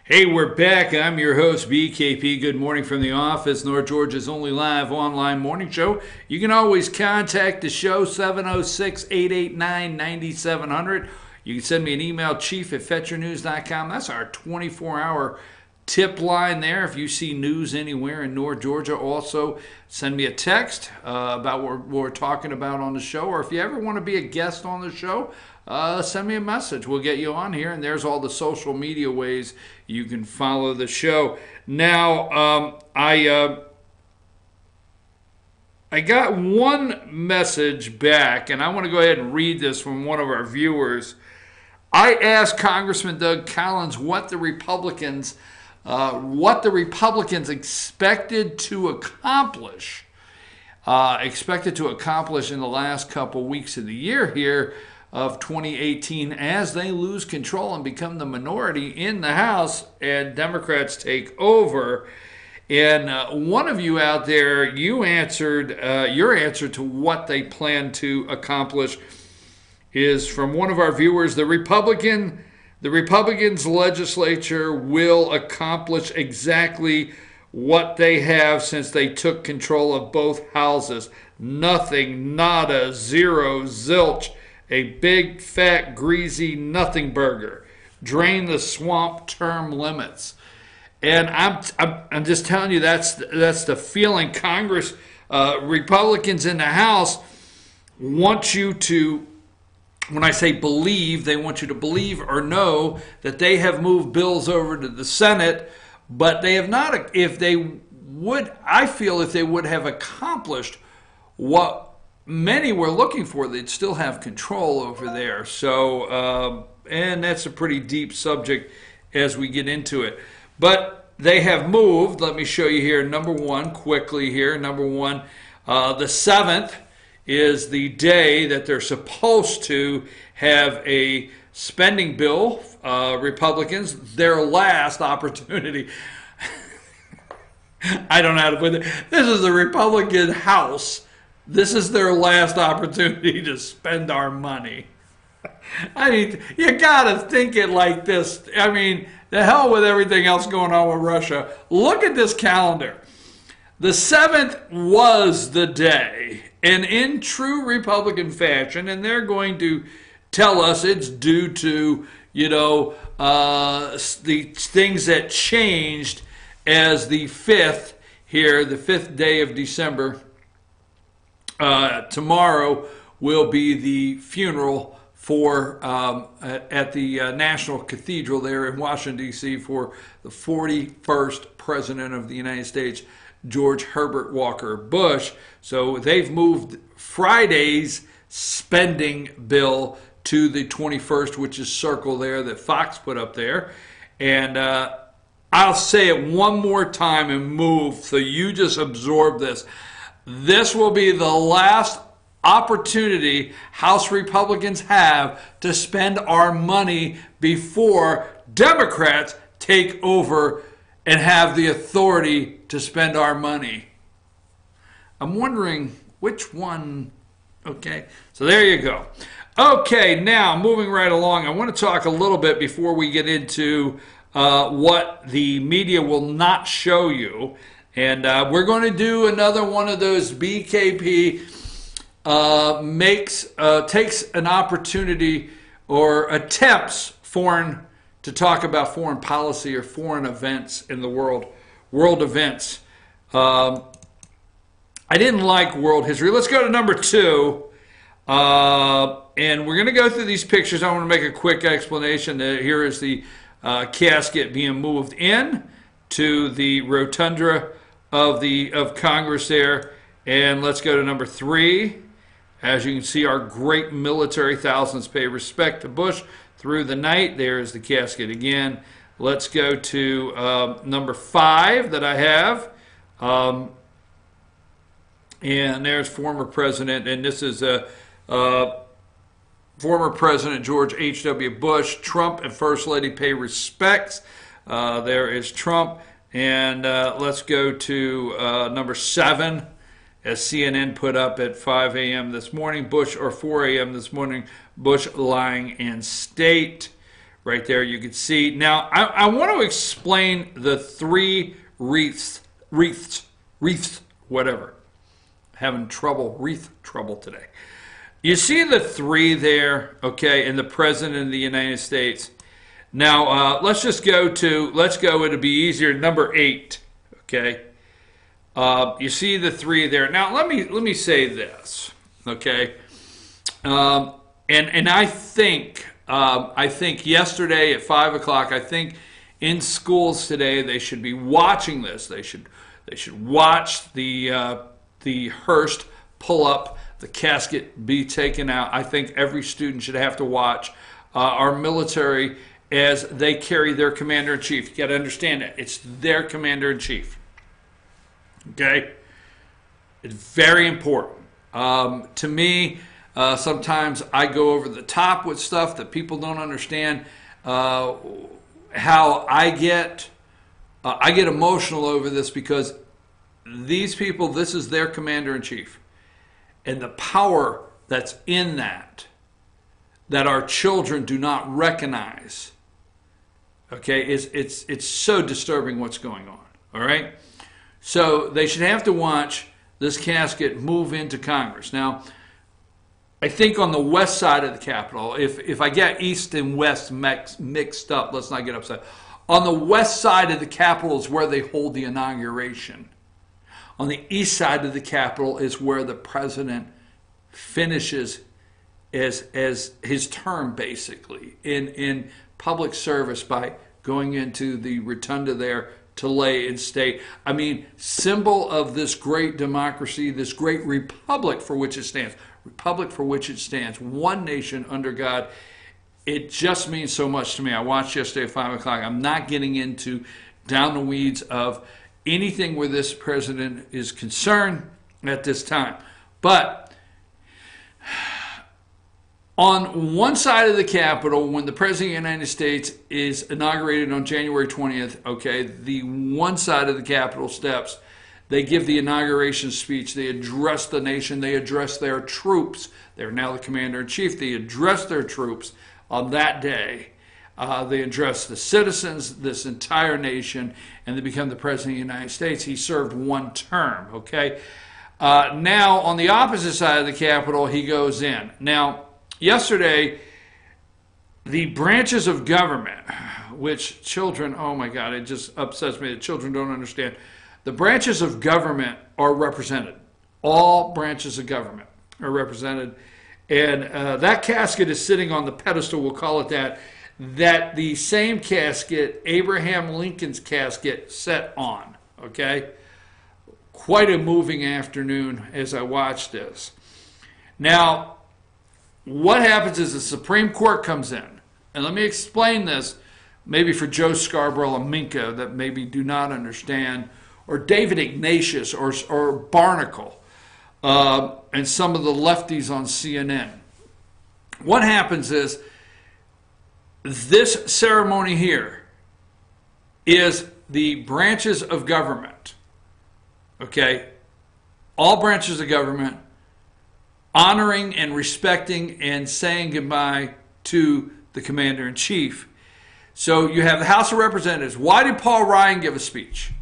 Hey, we're back. I'm your host, BKP. Good morning from the office, North Georgia's only live online morning show. You can always contact the show, 706-889-9700. You can send me an email, chief@fetchernews.com. That's our 24-hour tip line there. If you see news anywhere in North Georgia, also send me a text about what we're talking about on the show. Or if you ever want to be a guest on the show, send me a message. We'll get you on here, and there's all the social media ways you can follow the show. Now, I got one message back, and I want to go ahead and read this from one of our viewers. I asked Congressman Doug Collins what the Republicans expected to accomplish in the last couple weeks of the year here of 2018 as they lose control and become the minority in the House and Democrats take over. And one of you out there, you answered, your answer to what they plan to accomplish is from one of our viewers. The Republicans' legislature will accomplish exactly what they have since they took control of both houses. Nothing, nada, zero, zilch. A big, fat, greasy nothing burger. drain the swamp term limits. And I'm just telling you, that's the feeling. Congress, Republicans in the House want you to, when I say believe, they want you to believe or know that they have moved bills over to the Senate, but they have not. If they would, I feel if they would have accomplished what many were looking for, they'd still have control over there. So, and that's a pretty deep subject as we get into it. But they have moved. Let me show you here. Number one, quickly here. Number one, the 7th is the day that they're supposed to have a spending bill. Republicans, their last opportunity. I don't know how to put it. This is the Republican House. This is their last opportunity to spend our money. I mean, you gotta think it like this. I mean, the hell with everything else going on with Russia. Look at this calendar. The 7th was the day, and in true Republican fashion, and they're going to tell us it's due to, the things that changed as the 5th here, the 5th day of December. Tomorrow will be the funeral for at the National Cathedral there in Washington, D.C. for the 41st President of the United States, George Herbert Walker Bush. So they've moved Friday's spending bill to the 21st, which is circled there that Fox put up there. And I'll say it one more time and move so you just absorb this. This will be the last opportunity House Republicans have to spend our money before Democrats take over and have the authority to spend our money. I'm wondering which one. Okay, so there you go. Okay, now moving right along, I want to talk a little bit before we get into what the media will not show you. And we're going to do another one of those BKP takes an opportunity or attempts to talk about foreign policy or foreign events in the world events. I didn't like world history. Let's go to number 2. And we're going to go through these pictures. I want to make a quick explanation. Here is the casket being moved in to the rotunda of Congress there. And let's go to number 3. As you can see, our great military, thousands pay respect to Bush through the night. There's the casket again. Let's go to number 5 that I have. And there's former President, and this is former President George H.W. Bush. Trump and First Lady pay respects. There is Trump. And let's go to number 7, as CNN put up at 5 a.m. this morning, Bush, or 4 a.m. this morning, Bush lying in state. Right there you can see. Now, I want to explain the 3 wreaths, whatever. Having wreath trouble today. You see the 3 there, okay, and the President of the United States. Now, let's go, it'll be easier, number 8, okay? You see the 3 there. Now, let me say this, okay? And I think yesterday at 5 o'clock, I think in schools today they should be watching this. They should watch the hearse pull up, the casket be taken out. I think every student should have to watch our military as they carry their commander-in-chief. You got to understand that. It's their commander-in-chief. Okay? It's very important. To me, sometimes I go over the top with stuff that people don't understand. How I get emotional over this because these people, this is their commander-in-chief. And the power that's in that our children do not recognize, okay, it's so disturbing what's going on, all right? So they should have to watch this casket move into Congress. Now, I think on the west side of the Capitol, if I get east and west mixed up, let's not get upset. On the west side of the Capitol is where they hold the inauguration. On the east side of the Capitol is where the president finishes as his term, basically, in public service by going into the rotunda there to lay in state. I mean, symbol of this great democracy, this great republic for which it stands. Republic for which it stands. One nation under God. It just means so much to me. I watched yesterday at 5 o'clock. I'm not getting into down the weeds of anything where this president is concerned at this time. But on one side of the Capitol, when the President of the United States is inaugurated on January 20th, okay, the one side of the Capitol steps, they give the inauguration speech. They address the nation. They address their troops. They're now the commander-in-chief. They address their troops on that day. They address the citizens, this entire nation, and they become the President of the United States. He served one term, okay? Now, on the opposite side of the Capitol, he goes in. Now, yesterday, the branches of government, which children, oh my God, it just upsets me that children don't understand. The branches of government are represented. All branches of government are represented. And that casket is sitting on the pedestal, we'll call it that the same casket Abraham Lincoln's casket sat on, okay? Quite a moving afternoon as I watched this. Now, what happens is the Supreme Court comes in. And let me explain this, maybe for Joe Scarborough and Minka that maybe do not understand, or David Ignatius, or Barnacle, and some of the lefties on CNN. What happens is this ceremony here is the branches of government, okay? All branches of government honoring and respecting and saying goodbye to the commander-in-chief. So you have the House of Representatives. Why did Paul Ryan give a speech?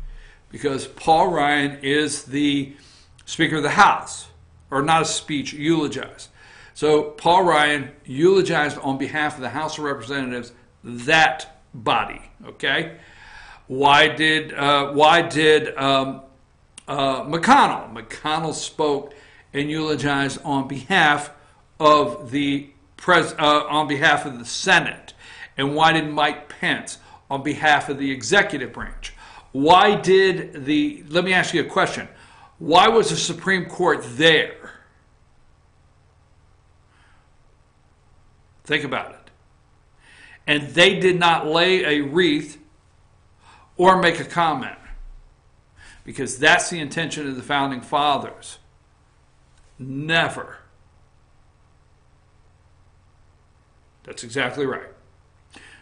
Because Paul Ryan is the Speaker of the House, or not a speech, eulogized. So Paul Ryan eulogized on behalf of the House of Representatives, that body, okay? Why did McConnell? McConnell spoke and eulogized on behalf of the Senate. And why did Mike Pence on behalf of the executive branch? Why did let me ask you a question. Why was the Supreme Court there? Think about it. And they did not lay a wreath or make a comment, because that's the intention of the Founding Fathers. Never. That's exactly right.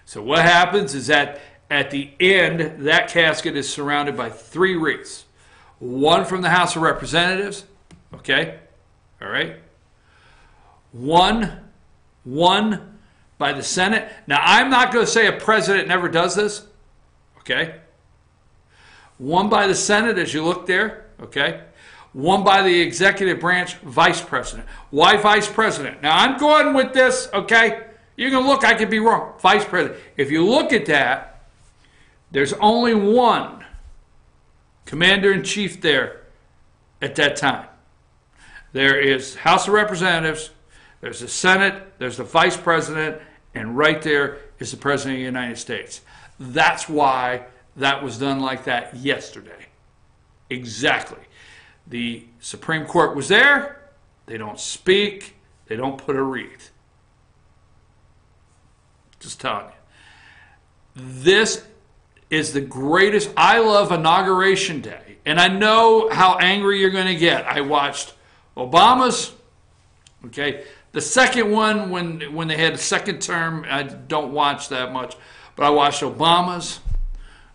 So what happens is that at the end, that casket is surrounded by 3 wreaths. One from the House of Representatives, okay? All right? One by the Senate. Now, I'm not going to say a president never does this, okay? One by the Senate, as you look there, okay? One by the executive branch, vice president. Why vice president? Now, I'm going with this, okay? You can look, I could be wrong. Vice president. If you look at that, there's only one commander-in-chief there at that time. There is House of Representatives, there's the Senate, there's the Vice President, and right there is the President of the United States. That's why that was done like that yesterday. Exactly. The Supreme Court was there. They don't speak. They don't put a wreath. Just telling you. This is the greatest. I love Inauguration Day. And I know how angry you're going to get. I watched Obama's, okay. The second one, when they had a second term, I don't watch that much. But I watched Obama's,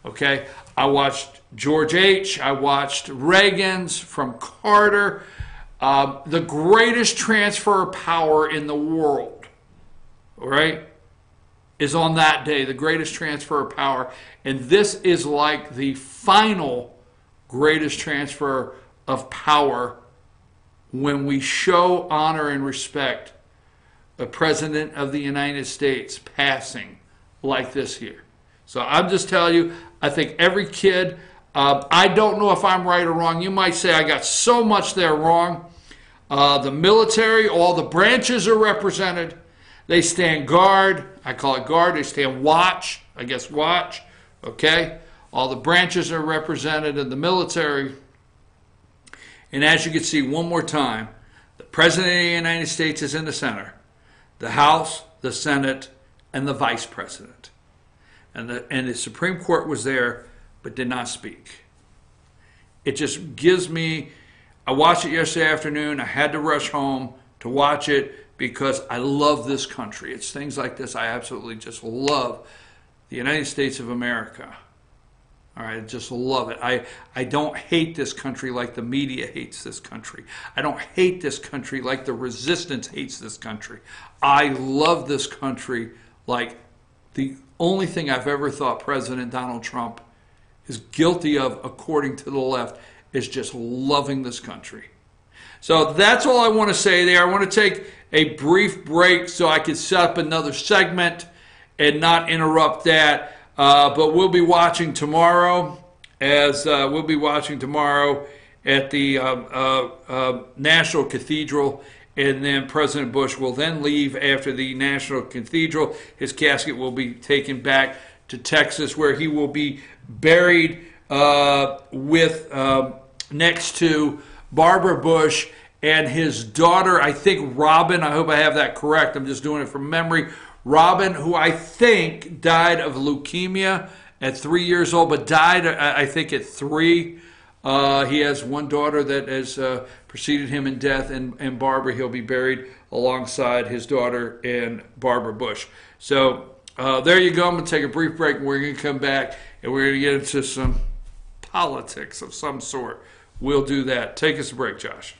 okay. I watched George H. I watched Reagan's, from Carter. The greatest transfer of power in the world, all right, is on that day, the greatest transfer of power. And this is like the final greatest transfer of power when we show honor and respect a president of the United States passing like this here. So I'm just telling you, I think every kid, I don't know if I'm right or wrong. You might say I got so much there wrong. The military, all the branches are represented. They stand guard. I call it guard. They stand watch. I guess watch. Okay? All the branches are represented in the military. And as you can see one more time, the President of the United States is in the center. The House, the Senate, and the Vice President. And the Supreme Court was there, but did not speak. It just gives me, I watched it yesterday afternoon. I had to rush home to watch it because I love this country. It's things like this I absolutely just love. The United States of America. All right, I just love it. I don't hate this country like the media hates this country. I don't hate this country like the resistance hates this country. I love this country like the only thing I've ever thought President Donald Trump is guilty of, according to the left, is just loving this country. So that's all I want to say there. I want to take a brief break so I can set up another segment and not interrupt that. But we'll be watching tomorrow at the National Cathedral, and then President Bush will then leave after the National Cathedral. His casket will be taken back to Texas, where he will be buried next to Barbara Bush and his daughter, I think Robin. I hope I have that correct. I'm just doing it from memory. Robin, who I think died of leukemia at 3 years old, but died, I think, at 3. He has one daughter that has preceded him in death, and Barbara, he'll be buried alongside his daughter and Barbara Bush. So there you go. I'm going to take a brief break, and we're going to come back, and we're going to get into some politics of some sort. We'll do that. Take us a break, Josh.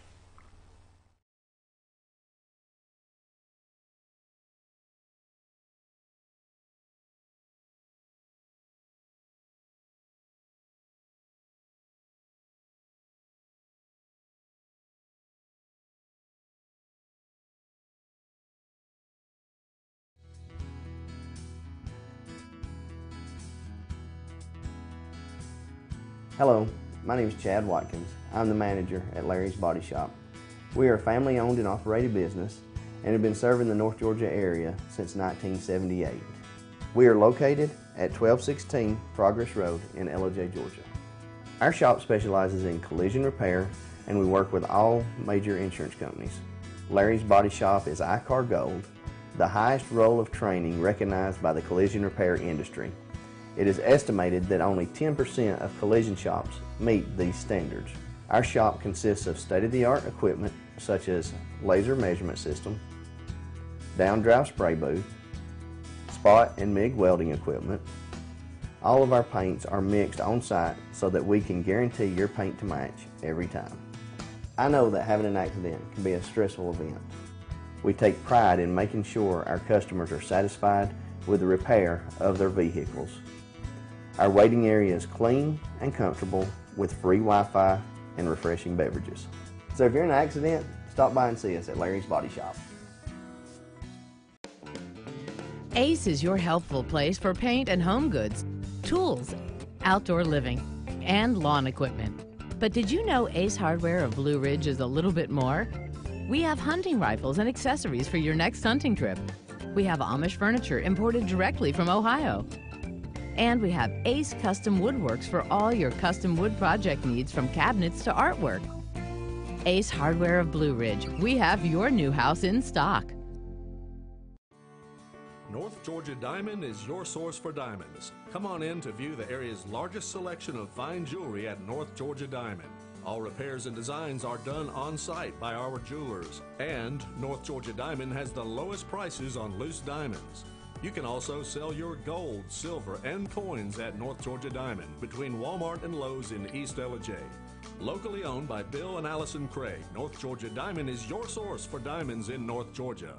Hello, my name is Chad Watkins. I'm the manager at Larry's Body Shop. We are a family-owned and operated business and have been serving the North Georgia area since 1978. We are located at 1216 Progress Road in LJ, Georgia. Our shop specializes in collision repair, and we work with all major insurance companies. Larry's Body Shop is ICAR Gold, the highest role of training recognized by the collision repair industry. It is estimated that only 10% of collision shops meet these standards. Our shop consists of state-of-the-art equipment such as laser measurement system, down-drive spray booth, spot and MIG welding equipment. All of our paints are mixed on-site so that we can guarantee your paint to match every time. I know that having an accident can be a stressful event. We take pride in making sure our customers are satisfied with the repair of their vehicles. Our waiting area is clean and comfortable with free Wi-Fi and refreshing beverages. So if you're in an accident, stop by and see us at Larry's Body Shop.
Ace is your helpful place for paint and home goods, tools, outdoor living, and lawn equipment. But did you know Ace Hardware of Blue Ridge is a little bit more? We have hunting rifles and accessories for your next hunting trip. We have Amish furniture imported directly from Ohio. And we have Ace Custom Woodworks for all your custom wood project needs, from cabinets to artwork. Ace Hardware of Blue Ridge. We have your new house in stock.
North Georgia Diamond is your source for diamonds. Come on in to view the area's largest selection of fine jewelry at North Georgia Diamond. All repairs and designs are done on-site by our jewelers. And North Georgia Diamond has the lowest prices on loose diamonds. You can also sell your gold, silver, and coins at North Georgia Diamond between Walmart and Lowe's in East LJ. Locally owned by Bill and Allison Craig, North Georgia Diamond is your source for diamonds in North Georgia.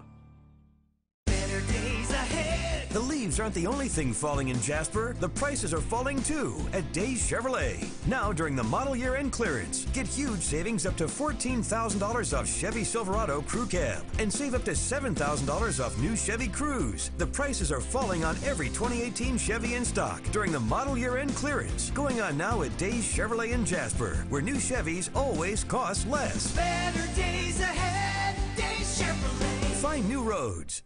Better days ahead.
The lead Leaves aren't the only thing falling in Jasper. The prices are falling too at Days Chevrolet. Now during the model year end clearance, get huge savings up to $14,000 off Chevy Silverado Crew Cab and save up to $7,000 off new Chevy Cruze. The prices are falling on every 2018 Chevy in stock during the model year end clearance. Going on now at Days Chevrolet in Jasper, where new Chevys always cost less.
Better days ahead, Days Chevrolet.
Find new roads.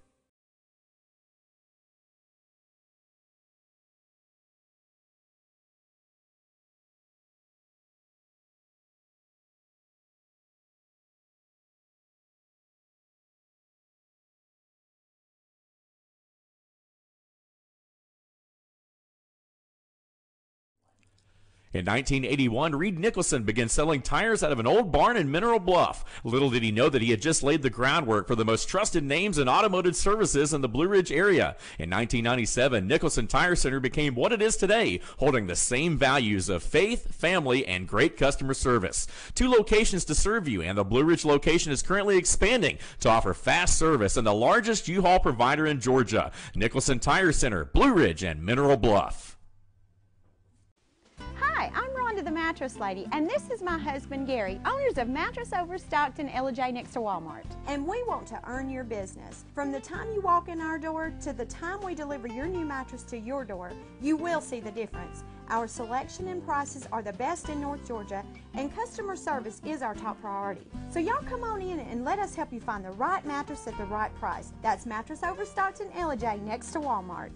In 1981, Reed Nicholson began selling tires out of an old barn in Mineral Bluff. Little did he know that he had just laid the groundwork for the most trusted names in automotive services in the Blue Ridge area. In 1997, Nicholson Tire Center became what it is today, holding the same values of faith, family, and great customer service. 2 locations to serve you, and the Blue Ridge location is currently expanding to offer fast service and the largest U-Haul provider in Georgia. Nicholson Tire Center, Blue Ridge, and Mineral Bluff.
Hi, I'm Rhonda the Mattress Lady, and this is my husband Gary, owners of Mattress Overstocked in LJ next to Walmart. And we want to earn your business. From the time you walk in our door to the time we deliver your new mattress to your door, you will see the difference. Our selection and prices are the best in North Georgia, and customer service is our top priority. So y'all come on in and let us help you find the right mattress at the right price. That's Mattress Overstocked in LJ next to Walmart.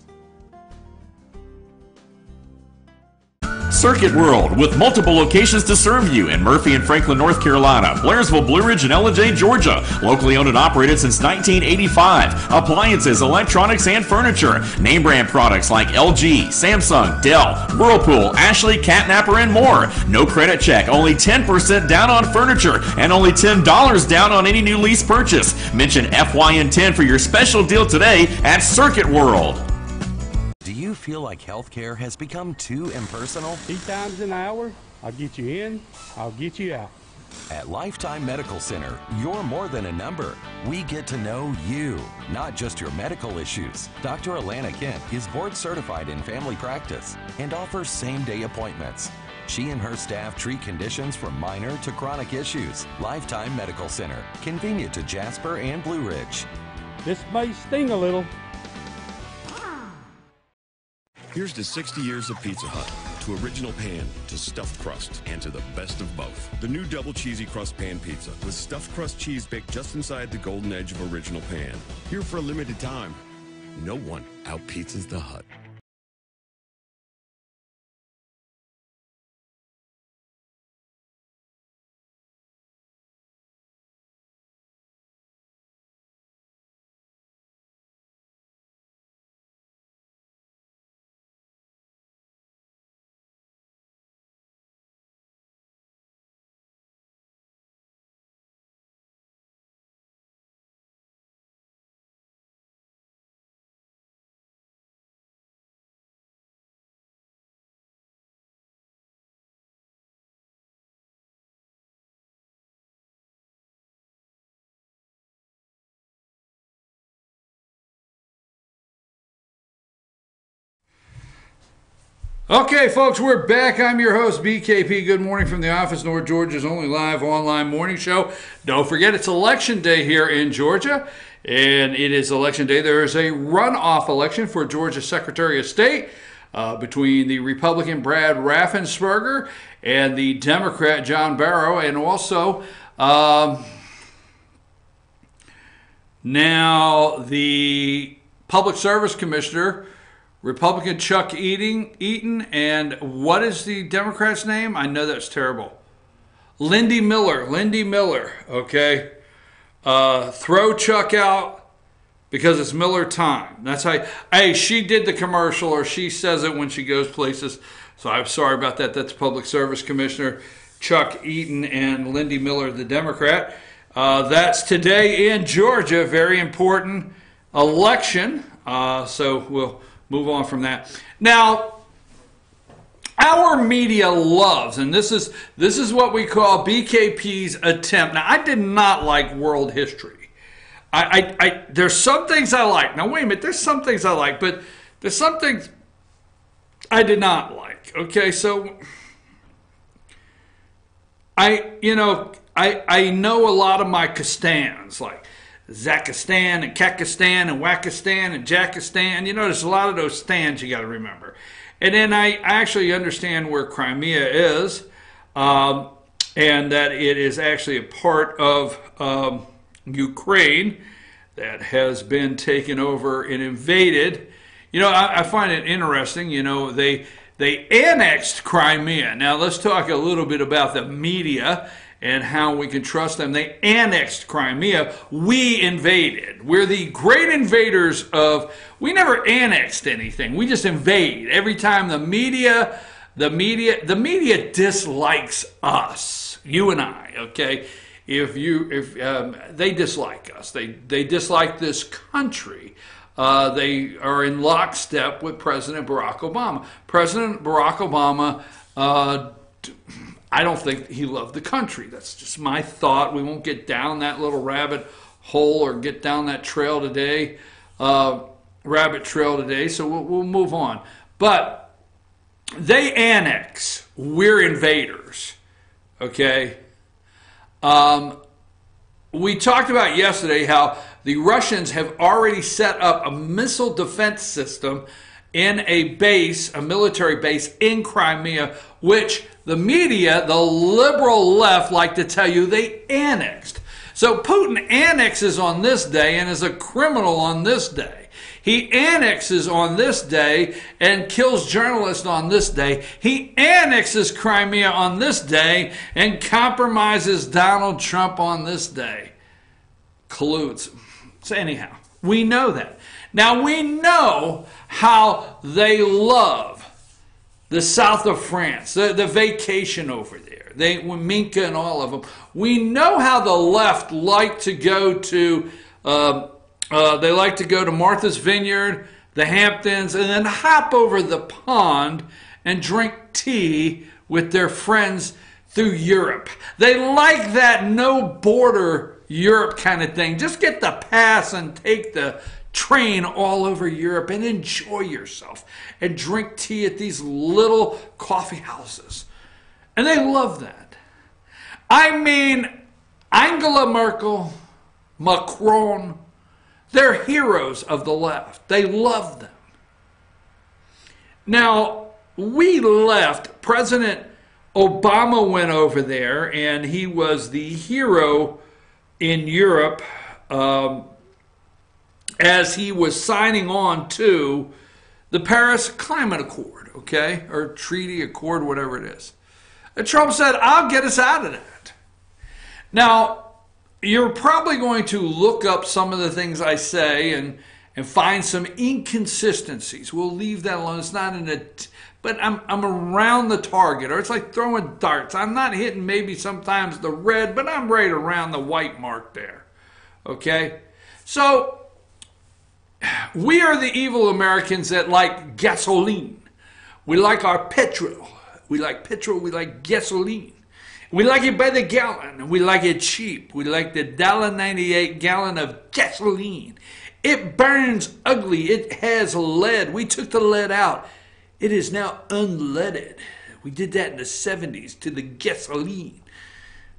Circuit World, with multiple locations to serve you in Murphy and Franklin, North Carolina, Blairsville, Blue Ridge, and LJ, Georgia. Locally owned and operated since 1985. Appliances, electronics, and furniture. Name brand products like LG, Samsung, Dell, Whirlpool, Ashley, Catnapper, and more. No credit check, only 10% down on furniture, and only $10 down on any new lease purchase. Mention FYN10 for your special deal today at Circuit World.
Do you feel like healthcare has become too impersonal?
3 times an hour, I'll get you in, I'll get you out.
At Lifetime Medical Center, you're more than a number. We get to know you, not just your medical issues. Dr. Alana Kent is board certified in family practice and offers same-day appointments. She and her staff treat conditions from minor to chronic issues. Lifetime Medical Center, convenient to Jasper and Blue Ridge.
This may sting a little.
Here's to 60 years of Pizza Hut, to original pan, to stuffed crust, and to the best of both. The new double cheesy crust pan pizza with stuffed crust cheese baked just inside the golden edge of original pan. Here for a limited time. No one out-pizzas the Hut.
Okay, folks, we're back. I'm your host, BKP. Good morning from the office, North Georgia's only live online morning show. Don't forget, it's election day here in Georgia, and it is election day. There is a runoff election for Georgia Secretary of State between the Republican Brad Raffensperger and the Democrat John Barrow, and also now the Public Service Commissioner, Republican Chuck Eaton, and what is the Democrat's name? I know that's terrible. Lindy Miller, okay? Throw Chuck out because it's Miller time. That's how, hey, she did the commercial, or she says it when she goes places, so I'm sorry about that. That's Public Service Commissioner Chuck Eaton and Lindy Miller, the Democrat. That's today in Georgia, very important election, so we'll move on from that. Now, our media loves, and this is what we call BKP's attempt. Now, I did not like world history. There's some things I like. Now, wait a minute. There's some things I like, but There's some things I did not like. Okay, so I know a lot of my Kastans, like Zakistan and Kakistan and Wakistan and Jakistan. There's a lot of those stands you got to remember. And then I actually understand where Crimea is, and that it is actually a part of Ukraine that has been taken over and invaded. I find it interesting. They annexed Crimea. Now let's talk a little bit about the media and how we can trust them. They annexed Crimea. We invaded. We're the great invaders of. We never annexed anything. We just invade. Every time the media dislikes us, you and I. Okay, if they dislike us, they dislike this country. They are in lockstep with President Barack Obama. President Barack Obama. I don't think he loved the country. That's just my thought. We won't get down that little rabbit hole or get down that trail today, rabbit trail today, so we'll move on. But they annex. We're invaders, okay? We talked about yesterday how the Russians have already set up a missile defense system in a military base in Crimea, which the media, the liberal left, like to tell you they annexed. So Putin annexes on this day and is a criminal on this day. He annexes on this day and kills journalists on this day. He annexes Crimea on this day and compromises Donald Trump on this day. Colludes. So anyhow, we know that. Now we know how they love the south of France, the vacation over there. Minka and all of them. We know how the left like to go to. They like to go to Martha's Vineyard, the Hamptons, and then hop over the pond and drink tea with their friends through Europe. They like that no border Europe kind of thing. Just get the pass and take the train all over Europe and enjoy yourself and drink tea at these little coffee houses. And they love that. I mean, Angela Merkel, Macron, they're heroes of the left. They love them. Now, we left. President Obama went over there and he was the hero in Europe as he was signing on to the Paris Climate Accord, okay? Or Treaty Accord, whatever it is. And Trump said, I'll get us out of that. Now, you're probably going to look up some of the things I say and find some inconsistencies. We'll leave that alone. It's not but I'm around the target, or it's like throwing darts. I'm not hitting maybe sometimes the red, but I'm right around the white mark there, okay? So, we are the evil Americans that like gasoline. We like our petrol. We like petrol. We like gasoline. We like it by the gallon. We like it cheap. We like the $1.98 gallon of gasoline. It burns ugly. It has lead. We took the lead out. It is now unleaded. We did that in the 70s to the gasoline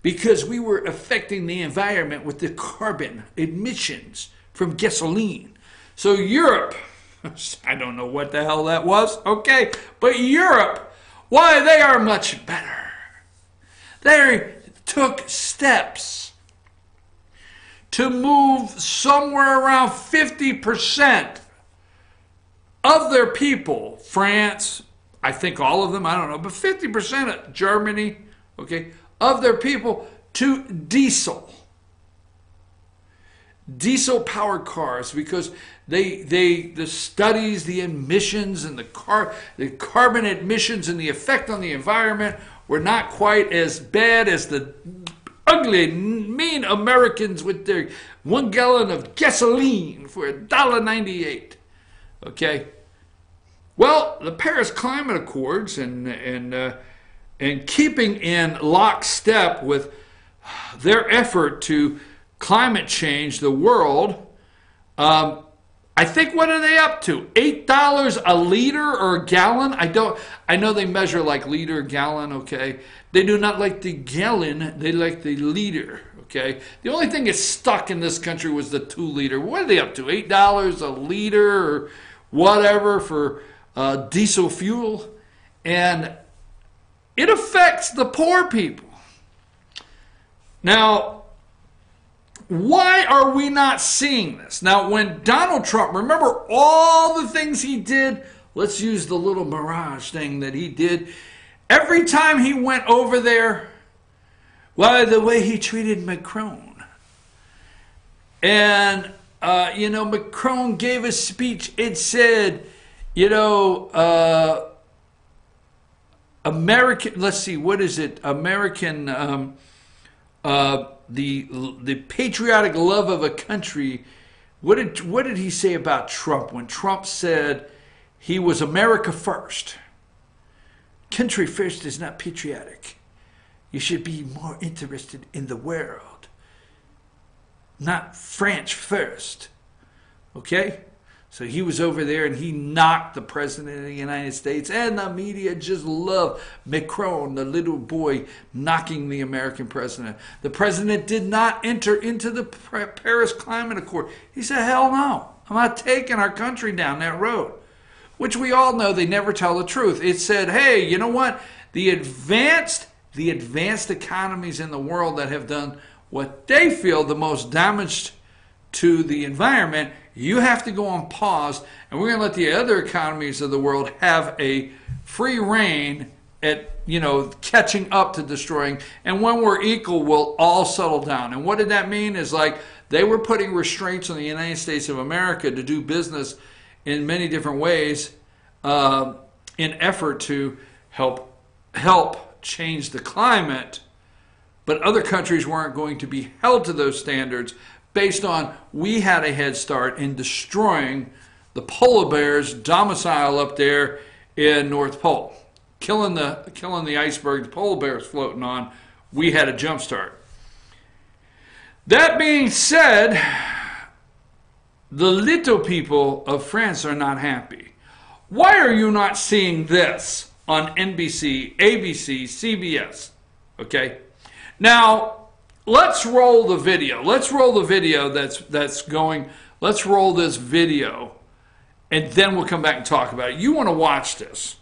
because we were affecting the environment with the carbon emissions from gasoline. So Europe, I don't know what the hell that was, okay, but Europe, why, they are much better. They took steps to move somewhere around 50% of their people, France, I think all of them, I don't know, but 50% of Germany, okay, of their people to diesel. Diesel-powered cars, because the studies, the emissions, and the carbon emissions and the effect on the environment were not quite as bad as the ugly, mean Americans with their 1 gallon of gasoline for $1.98. Okay. Well, the Paris Climate Accords and keeping in lockstep with their effort to climate change the world, I I think, what are they up to? $8 a liter or a gallon? I know they measure like liter, gallon, okay? They do not like the gallon, they like the liter, okay? The only thing that's stuck in this country was the 2 liter. What are they up to? $8 a liter or whatever for diesel fuel? And it affects the poor people. Now, why are we not seeing this? Now, when Donald Trump, remember all the things he did? Let's use the little mirage thing that he did. Every time he went over there, why, the way he treated Macron. And, Macron gave a speech. It said, American, let's see, what is it? American, the patriotic love of a country. What did he say about Trump when Trump said he was America first? Country first is not patriotic. You should be more interested in the world, not French first. Okay? So he was over there and he knocked the president of the United States, and the media just loved Macron, the little boy, knocking the American president. The president did not enter into the Paris Climate Accord. He said, hell no, I'm not taking our country down that road. Which we all know they never tell the truth. It said, hey, you know what? The advanced economies in the world that have done what they feel the most damage to the environment, you have to go on pause, and we're going to let the other economies of the world have a free reign at, catching up to destroying. And when we're equal, we'll all settle down. And what did that mean? Is like they were putting restraints on the United States of America to do business in many different ways in effort to help change the climate. But other countries weren't going to be held to those standards based on we had a head start in destroying the polar bears domicile up there in North Pole. Killing the iceberg the polar bears floating on, we had a jump start. That being said, the little people of France are not happy. Why are you not seeing this on NBC, ABC, CBS? Okay? Now, let's roll the video. Let's roll the video that's going. Let's roll this video, and then we'll come back and talk about it. You want to watch this.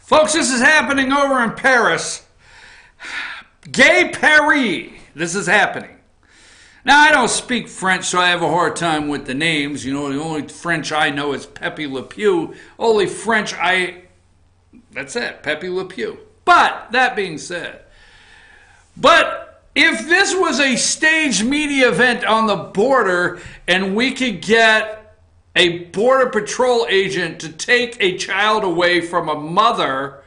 Folks, this is happening over in Paris. Gay Paris. This is happening. Now, I don't speak French, so I have a hard time with the names. You know, the only French I know is Pepe Le Pew. Only French that's it, Pepe Le Pew. But, that being said, if this was a staged media event on the border and we could get a Border Patrol agent to take a child away from a mother,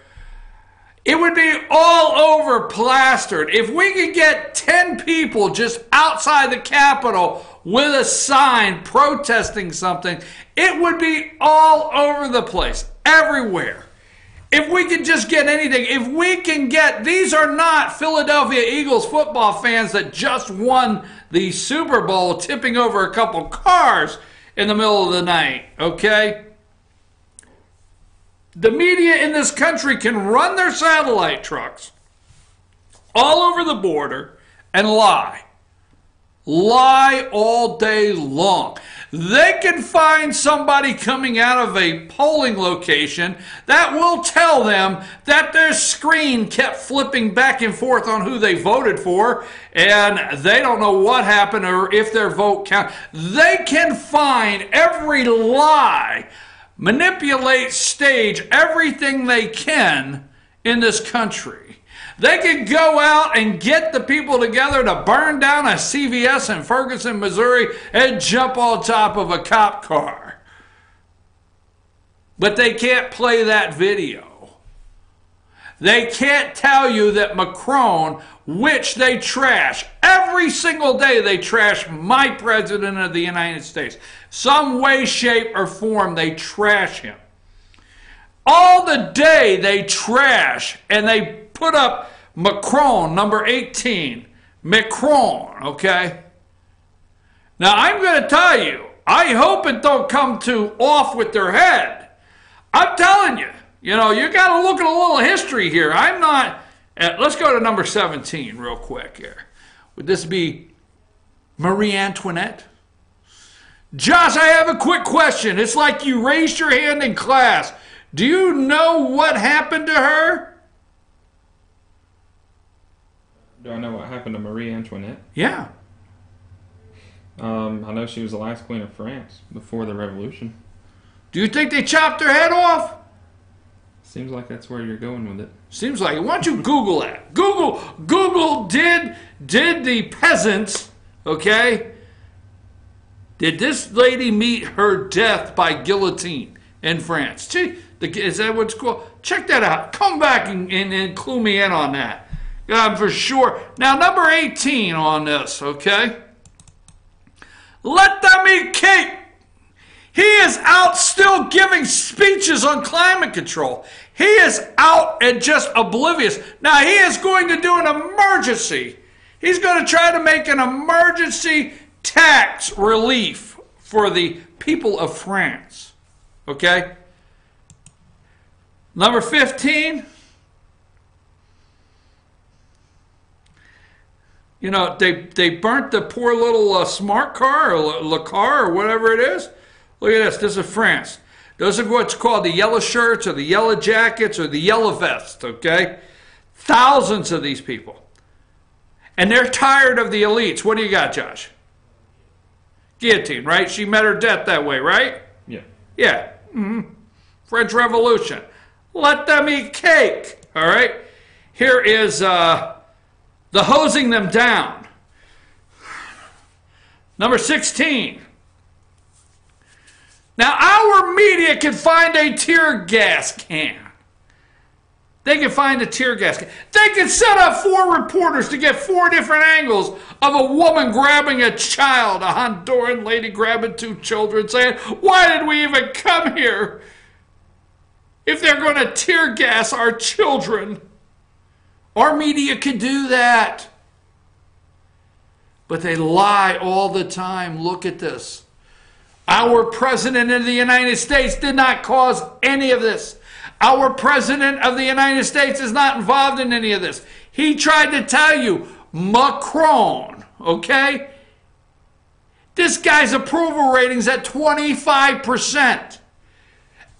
it would be all over plastered. If we could get 10 people just outside the Capitol with a sign protesting something, it would be all over the place, everywhere. If we could just get anything, if we can get, these are not Philadelphia Eagles football fans that just won the Super Bowl tipping over a couple cars in the middle of the night, okay? The media in this country can run their satellite trucks all over the border and lie. Lie all day long. They can find somebody coming out of a polling location that will tell them that their screen kept flipping back and forth on who they voted for, and they don't know what happened or if their vote counted. They can find every lie, manipulate, stage everything they can in this country. They could go out and get the people together to burn down a CVS in Ferguson, Missouri, and jump on top of a cop car. But they can't play that video. They can't tell you that Macron, which they trash, every single day they trash my president of the United States. Some way, shape, or form they trash him. All the day they trash and they put up Macron, number 18. Macron, okay? Now, I'm going to tell you, I hope it don't come to off with their head. I'm telling you, you got to look at a little history here. I'm not, let's go to number 17 real quick here. Would this be Marie Antoinette? Josh, I have a quick question. It's like you raised your hand in class. Do you know what happened to her?
Do I know what happened to Marie Antoinette?
Yeah.
I know she was the last queen of France before the revolution.
Do you think they chopped her head off?
Seems like that's where you're going with it.
Seems like it. Why don't you Google that? Google did the peasants, okay? Did this lady meet her death by guillotine in France? Is that what's called? Check that out. Come back and clue me in on that. For sure. Now, number 18 on this, okay? Let them eat cake. He is out still giving speeches on climate control. He is out and just oblivious. Now, he is going to do an emergency. He's going to try to make an emergency tax relief for the people of France, okay? Number 15. They burnt the poor little smart car or Le Car or whatever it is. Look at this. This is France. Those are what's called the yellow shirts or the yellow jackets or the yellow vests, okay? Thousands of these people. And they're tired of the elites. What do you got, Josh? Guillotine, right? She met her death that way, right?
Yeah.
Yeah. Mm-hmm. French Revolution. Let them eat cake, all right? Here is... the hosing them down. Number 16. Now, our media can find a tear gas can. They can find a tear gas can. They can set up 4 reporters to get 4 different angles of a woman grabbing a child, a Honduran lady grabbing 2 children, saying, why did we even come here if they're going to tear gas our children? Our media can do that. But they lie all the time. Look at this. Our president of the United States did not cause any of this. Our president of the United States is not involved in any of this. He tried to tell you, Macron, okay? This guy's approval rating's at 25%.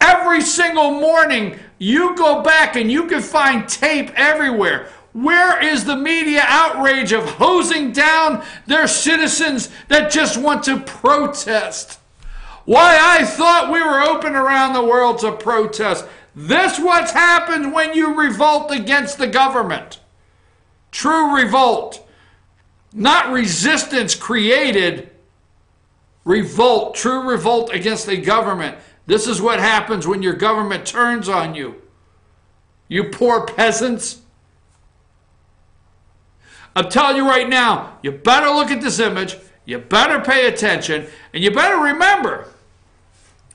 Every single morning, You go back and you can find tape everywhere. Where is the media outrage of hosing down their citizens that just want to protest? Why, I thought we were open around the world to protest. This what's happened when you revolt against the government. True revolt. Not resistance created. Revolt. True revolt against the government. This is what happens when your government turns on you. You poor peasants. I'm telling you right now, you better look at this image, you better pay attention, and you better remember,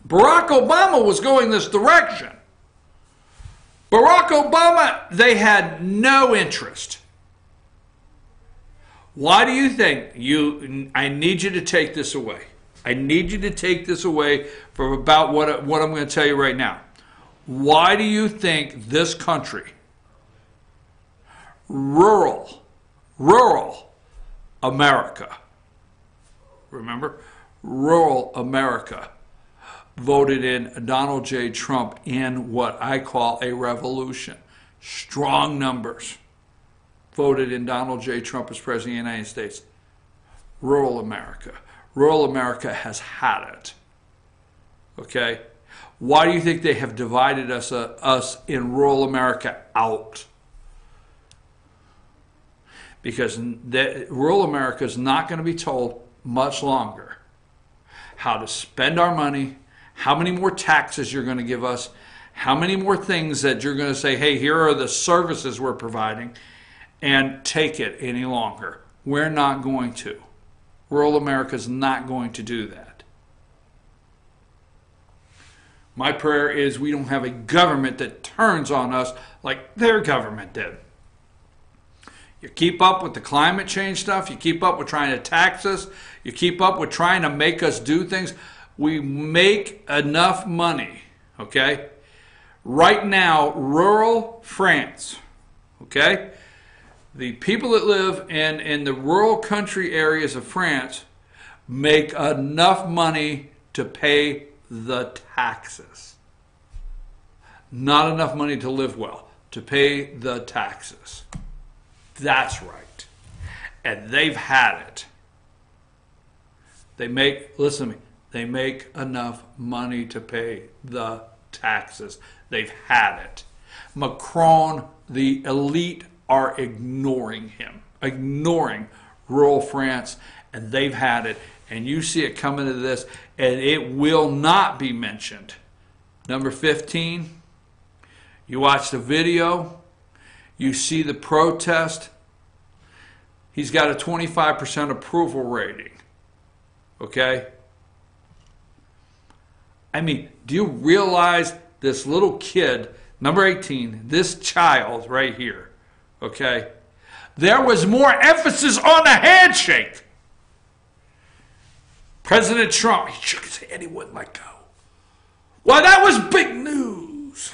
Barack Obama was going this direction. Barack Obama, they had no interest. Why do you think I need you to take this away? I need you to take this away from about what I'm going to tell you right now. Why do you think this country, rural America, remember, rural America, voted in Donald J. Trump in what I call a revolution? Strong numbers voted in Donald J. Trump as President of the United States. Rural America. Rural America has had it. Okay? Why do you think they have divided us in rural America out? Because rural America is not going to be told much longer how to spend our money, how many more taxes you're going to give us, how many more things that you're going to say, hey, here are the services we're providing, and take it any longer. We're not going to. Rural America is not going to do that. My prayer is we don't have a government that turns on us like their government did. You keep up with the climate change stuff. You keep up with trying to tax us. You keep up with trying to make us do things. We make enough money, okay? Right now, rural France, okay? The people that live in the rural country areas of France make enough money to pay the taxes. Not enough money to live well, to pay the taxes. That's right. And they've had it. They make, listen to me, they make enough money to pay the taxes. They've had it. Macron, the elite, are ignoring him, ignoring rural France, and they've had it. And you see it coming to this, and it will not be mentioned. Number 15, you watch the video, you see the protest. He's got a 25% approval rating. Okay? I mean, do you realize this little kid, number 18, this child right here, okay? There was more emphasis on the handshake. President Trump, he shook his head, he wouldn't let go. Well, that was big news.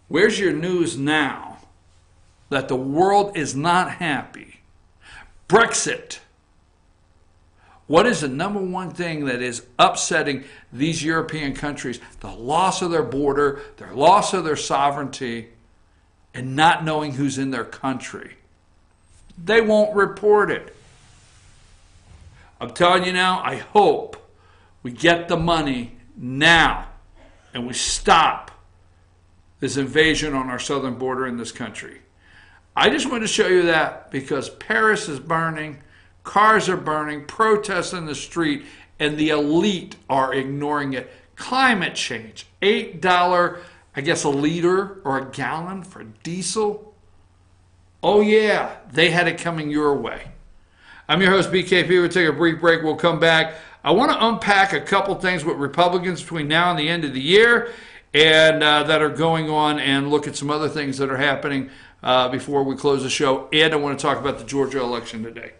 Where's your news now that the world is not happy? Brexit. What is the number one thing that is upsetting these European countries? The loss of their border, their loss of their sovereignty, and not knowing who's in their country. They won't report it. I'm telling you now, I hope we get the money now and we stop this invasion on our southern border in this country. I just wanted to show you that because Paris is burning, cars are burning, protests in the street, and the elite are ignoring it. Climate change, $8, I guess, a liter or a gallon for diesel. Oh yeah, they had it coming your way. I'm your host, BKP. We'll take a brief break. We'll come back. I want to unpack a couple things with Republicans between now and the end of the year and that are going on, and look at some other things that are happening before we close the show. And I want to talk about the Georgia election today.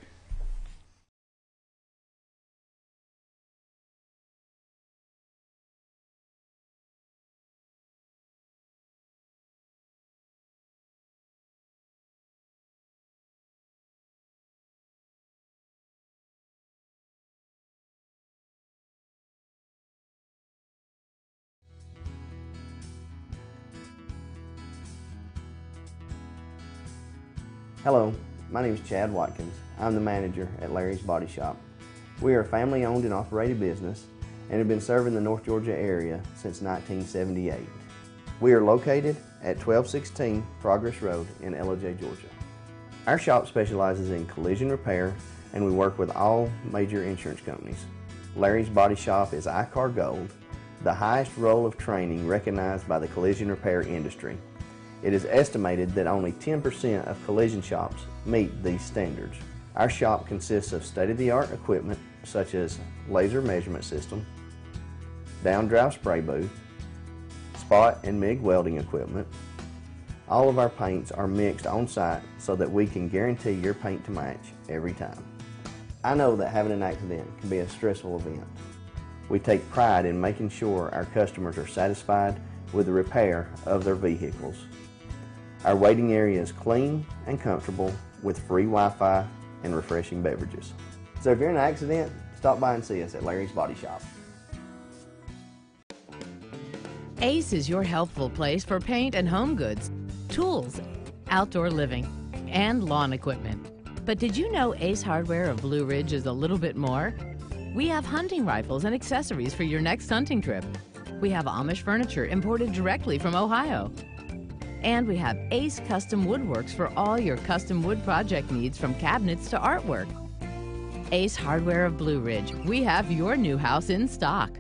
Hello, my name is Chad Watkins. I'm the manager at Larry's Body Shop. We are a family-owned and operated business and have been serving the North Georgia area since 1978. We are located at 1216 Progress Road in LJ, Georgia. Our shop specializes in collision repair and we work with all major insurance companies. Larry's Body Shop is ICAR Gold, the highest role of training recognized by the collision repair industry. It is estimated that only 10% of collision shops meet these standards. Our shop consists of state-of-the-art equipment such as laser measurement system, down-drive spray booth, spot and MIG welding equipment. All of our paints are mixed on-site so that we can guarantee your paint to match every time. I know that having an accident can be a stressful event. We take pride in making sure our customers are satisfied with the repair of their vehicles. Our waiting area is clean and comfortable with free Wi-Fi and refreshing beverages. So if you're in an accident, stop by and see us at Larry's Body Shop.
Ace is your healthful place for paint and home goods, tools, outdoor living, and lawn equipment. But did you know Ace Hardware of Blue Ridge is a little bit more? We have hunting rifles and accessories for your next hunting trip. We have Amish furniture imported directly from Ohio. And we have Ace Custom Woodworks for all your custom wood project needs from cabinets to artwork. Ace Hardware of Blue Ridge, we have your new house in stock.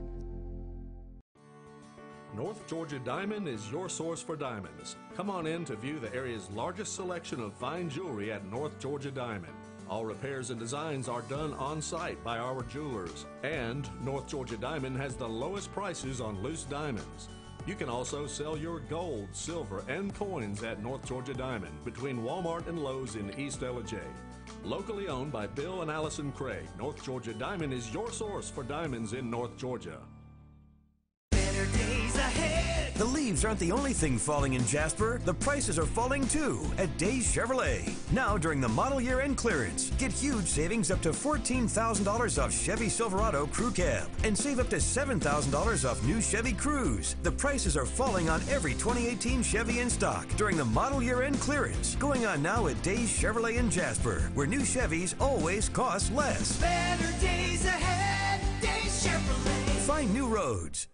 North Georgia Diamond is your source for diamonds. Come on in to view the area's largest selection of fine jewelry at North Georgia Diamond. All repairs and designs are done on-site by our jewelers. And North Georgia Diamond has the lowest prices on loose diamonds. You can also sell your gold, silver, and coins at North Georgia Diamond between Walmart and Lowe's in East LJ. Locally owned by Bill and Allison Craig, North Georgia Diamond is your source for diamonds in North Georgia.
The leaves aren't the only thing falling in Jasper. The prices are falling too at Days Chevrolet. Now during the model year end clearance, get huge savings up to $14,000 off Chevy Silverado Crew Cab and save up to $7,000 off new Chevy Cruze. The prices are falling on every 2018 Chevy in stock during the model year end clearance. Going on now at Days Chevrolet in Jasper, where new Chevys always cost less.
Better days ahead, Days Chevrolet.
Find new roads.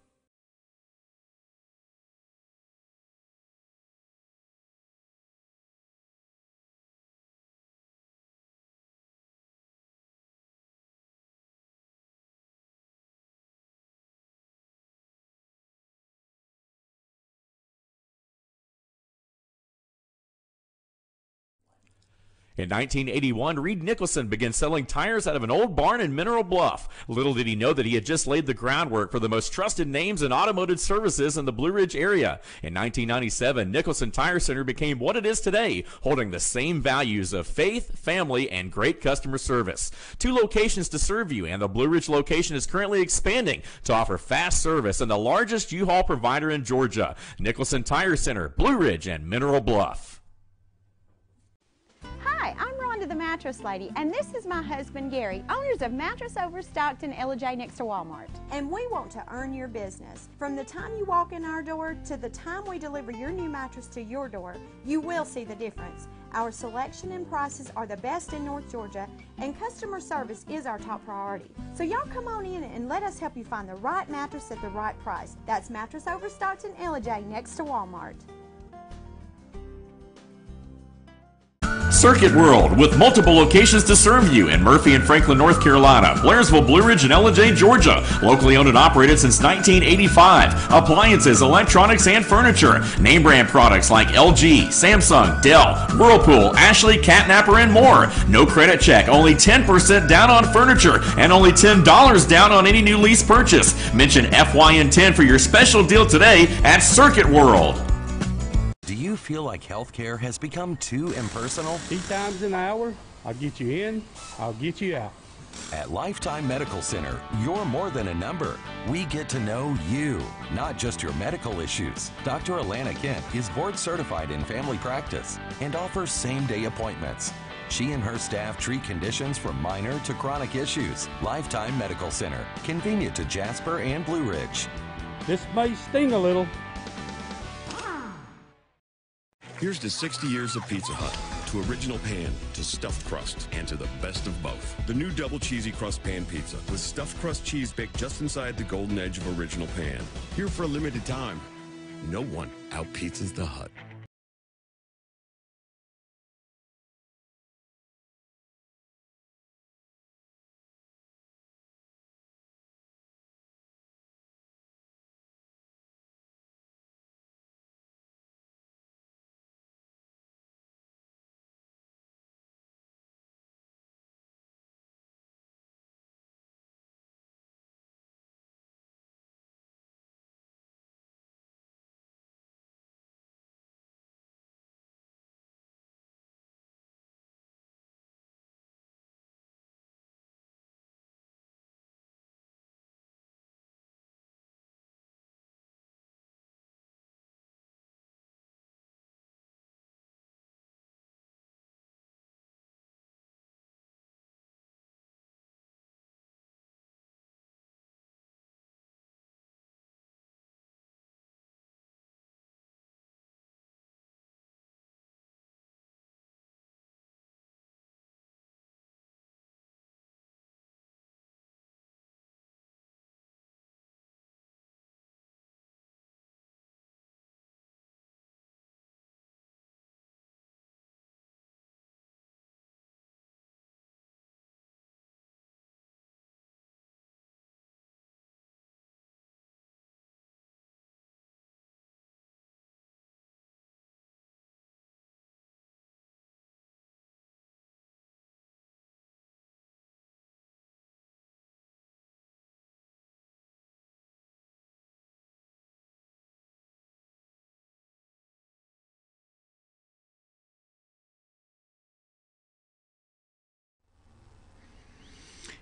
In 1981, Reed Nicholson began selling tires out of an old barn in Mineral Bluff. Little did he know that he had just laid the groundwork for the most trusted names in automotive services in the Blue Ridge area. In 1997, Nicholson Tire Center became what it is today, holding the same values of faith, family, and great customer service. 2 locations to serve you, and the Blue Ridge location is currently expanding to offer fast service and the largest U-Haul provider in Georgia. Nicholson Tire Center, Blue Ridge, and Mineral Bluff.
Hi, I'm Rhonda the Mattress Lady, and this is my husband Gary, owners of Mattress Overstocked in LJ next to Walmart. And we want to earn your business. From the time you walk in our door to the time we deliver your new mattress to your door, you will see the difference. Our selection and prices are the best in North Georgia, and customer service is our top priority. So y'all come on in and let us help you find the right mattress at the right price. That's Mattress Overstocked in LJ next to Walmart.
Circuit World, with multiple locations to serve you in Murphy and Franklin, North Carolina, Blairsville, Blue Ridge, and LJ, Georgia. Locally owned and operated since 1985. Appliances, electronics, and furniture. Name brand products like LG, Samsung, Dell, Whirlpool, Ashley, Catnapper, and more. No credit check, only 10% down on furniture, and only $10 down on any new lease purchase. Mention FYN10 for your special deal today at Circuit World.
Do you feel like healthcare has become too impersonal?
3 times an hour, I'll get you in, I'll get you out.
At Lifetime Medical Center, you're more than a number. We get to know you, not just your medical issues. Dr. Alana Kent is board certified in family practice and offers same-day appointments. She and her staff treat conditions from minor to chronic issues. Lifetime Medical Center, convenient to Jasper and Blue Ridge.
This may sting a little.
Here's to 60 years of Pizza Hut, to to original pan, to stuffed crust, and to the best of both. The new double cheesy crust pan pizza with stuffed crust cheese baked just inside the golden edge of original pan. Here for a limited time. No one out-pizzas the Hut.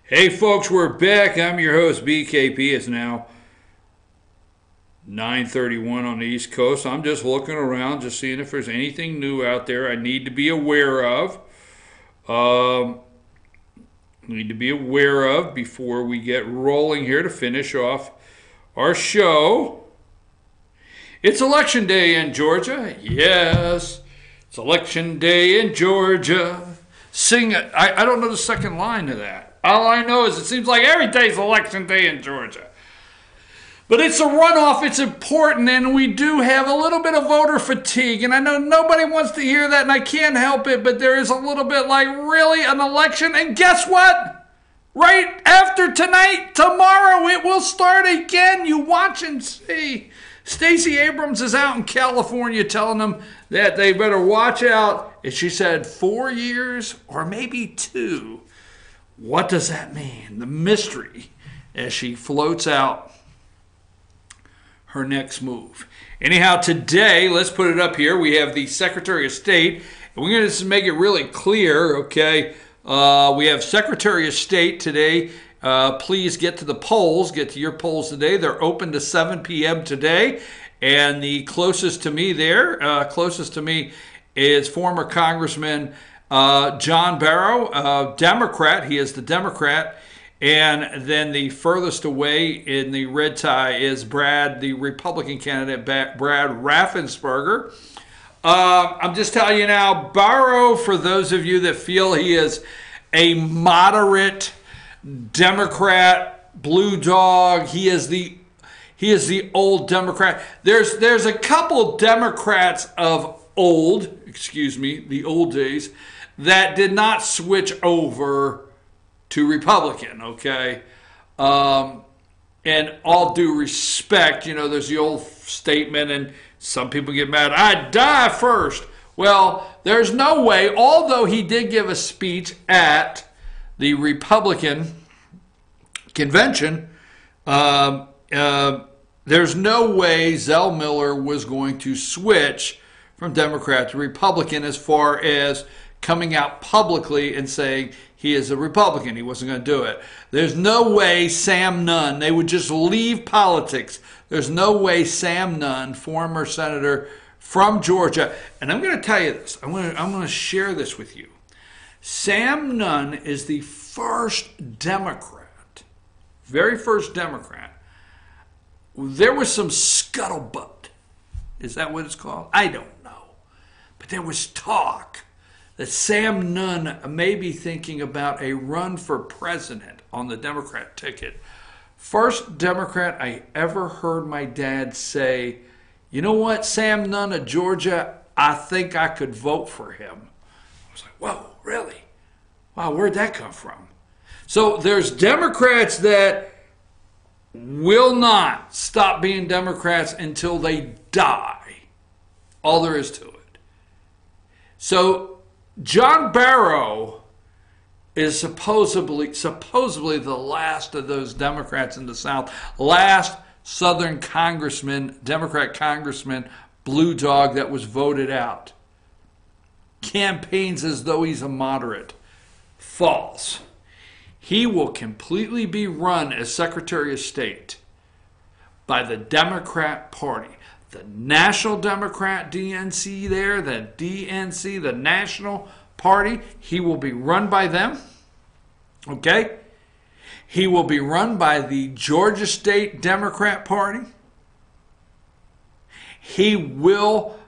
Hey folks, we're back. I'm your host, BKP. It's now 9:31 on the East Coast. I'm just looking around, just seeing if there's anything new out there I need to be aware of. Before we get rolling here to finish off our show. It's election day in Georgia. Yes, it's election day in Georgia. Sing it. I don't know the second line to that. All I know is it seems like every day's election day in Georgia. But it's a runoff, it's important, and we do have a little bit of voter fatigue. And I know nobody wants to hear that, and I can't help it, but there is a little bit like, really, an election? And guess what? Right after tonight, tomorrow, it will start again. You watch and see. Stacey Abrams is out in California telling them that they better watch out. And she said 4 years or maybe 2. What does that mean? The mystery as she floats out her next move. Anyhow, today, let's put it up here. We have the Secretary of State. And we're going to just make it really clear, okay? We have Secretary of State today. Please get to the polls. Get to your polls today. They're open to 7 p.m. today. And the closest to me is former Congressman John Barrow, Democrat. He is the Democrat. And then the furthest away in the red tie is the Republican candidate, Brad Raffensperger. I'm just telling you now, Barrow, for those of you that feel he is a moderate Democrat, blue dog, he is the old Democrat. There's a couple Democrats of the old days, that did not switch over to Republican, okay? And all due respect, there's the old statement, and some people get mad, I'd die first. Well, there's no way, although he did give a speech at the Republican convention, there's no way Zell Miller was going to switch from Democrat to Republican as far as coming out publicly and saying he is a Republican. He wasn't going to do it. There's no way Sam Nunn, they would just leave politics. There's no way Sam Nunn, former senator from Georgia, and I'm going to tell you this. I'm going to share this with you. Sam Nunn is the first Democrat, very first Democrat. There was some scuttlebutt. Is that what it's called? I don't know. But there was talk that Sam Nunn may be thinking about a run for president on the Democrat ticket. First Democrat I ever heard my dad say, you know what, Sam Nunn of Georgia, I think I could vote for him. I was like, whoa, really? Wow, where'd that come from? So there's Democrats that will not stop being Democrats until they die. All there is to it. So John Barrow is supposedly the last of those Democrats in the South, last Southern congressman, Democrat congressman, blue dog that was voted out. Campaigns as though he's a moderate. False. He will completely be run as Secretary of State by the Democrat Party. The National Democrat DNC there, the DNC, the National Party, he will be run by them. Okay? He will be run by the Georgia State Democrat Party. He will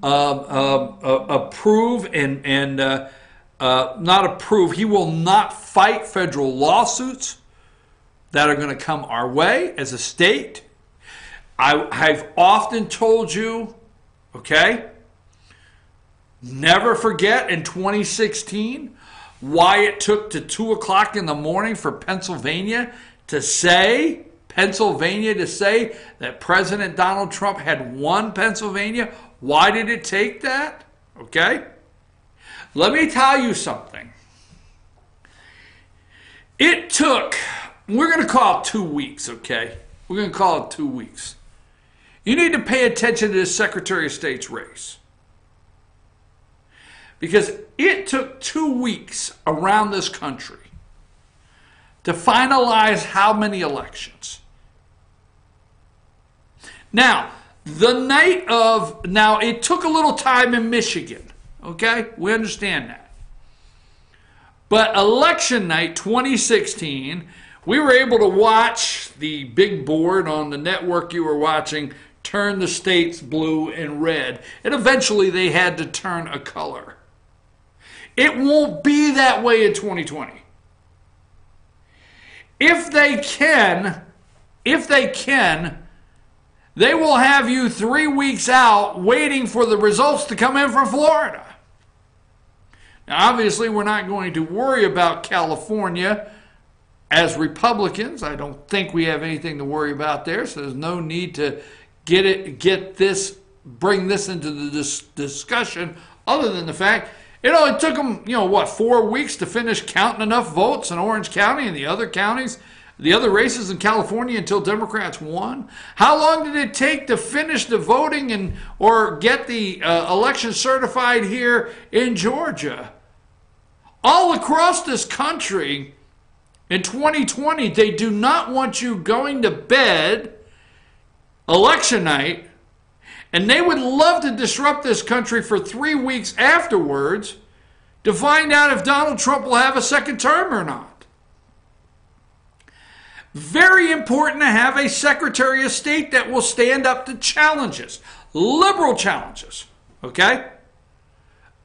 approve and not approve. He will not fight federal lawsuits that are going to come our way as a state. I've often told you, okay, never forget in 2016 why it took to 2 o'clock in the morning for Pennsylvania to say that President Donald Trump had won Pennsylvania. Why did it take that? Okay? Let me tell you something. It took, we're going to call it 2 weeks, okay? We're going to call it 2 weeks. You need to pay attention to this Secretary of State's race. Because it took 2 weeks around this country to finalize how many elections. Now, it took a little time in Michigan. Okay? We understand that. But election night 2016, we were able to watch the big board on the network you were watching turn the states blue and red. And eventually they had to turn a color. It won't be that way in 2020. If they can, they will have you 3 weeks out waiting for the results to come in from Florida. Now, obviously, we're not going to worry about California as Republicans. I don't think we have anything to worry about there, so there's no need to bring this into the discussion, other than the fact, it took them, 4 weeks to finish counting enough votes in Orange County and the other counties, the other races in California until Democrats won. How long did it take to finish the voting or get the election certified here in Georgia? All across this country in 2020, they do not want you going to bed election night, and they would love to disrupt this country for 3 weeks afterwards to find out if Donald Trump will have a second term or not. Very important to have a Secretary of State that will stand up to challenges, liberal challenges, okay?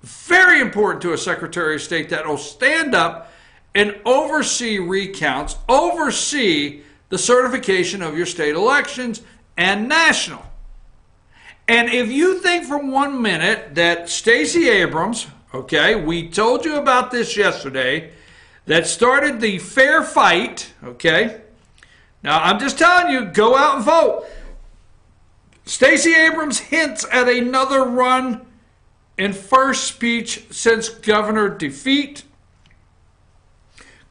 Very important to a Secretary of State that will stand up and oversee recounts, oversee the certification of your state elections and national. And if you think for 1 minute that Stacey Abrams, okay, we told you about this yesterday, that started the fair fight, okay? Now, I'm just telling you, go out and vote. Stacey Abrams hints at another run in first speech since governor defeat.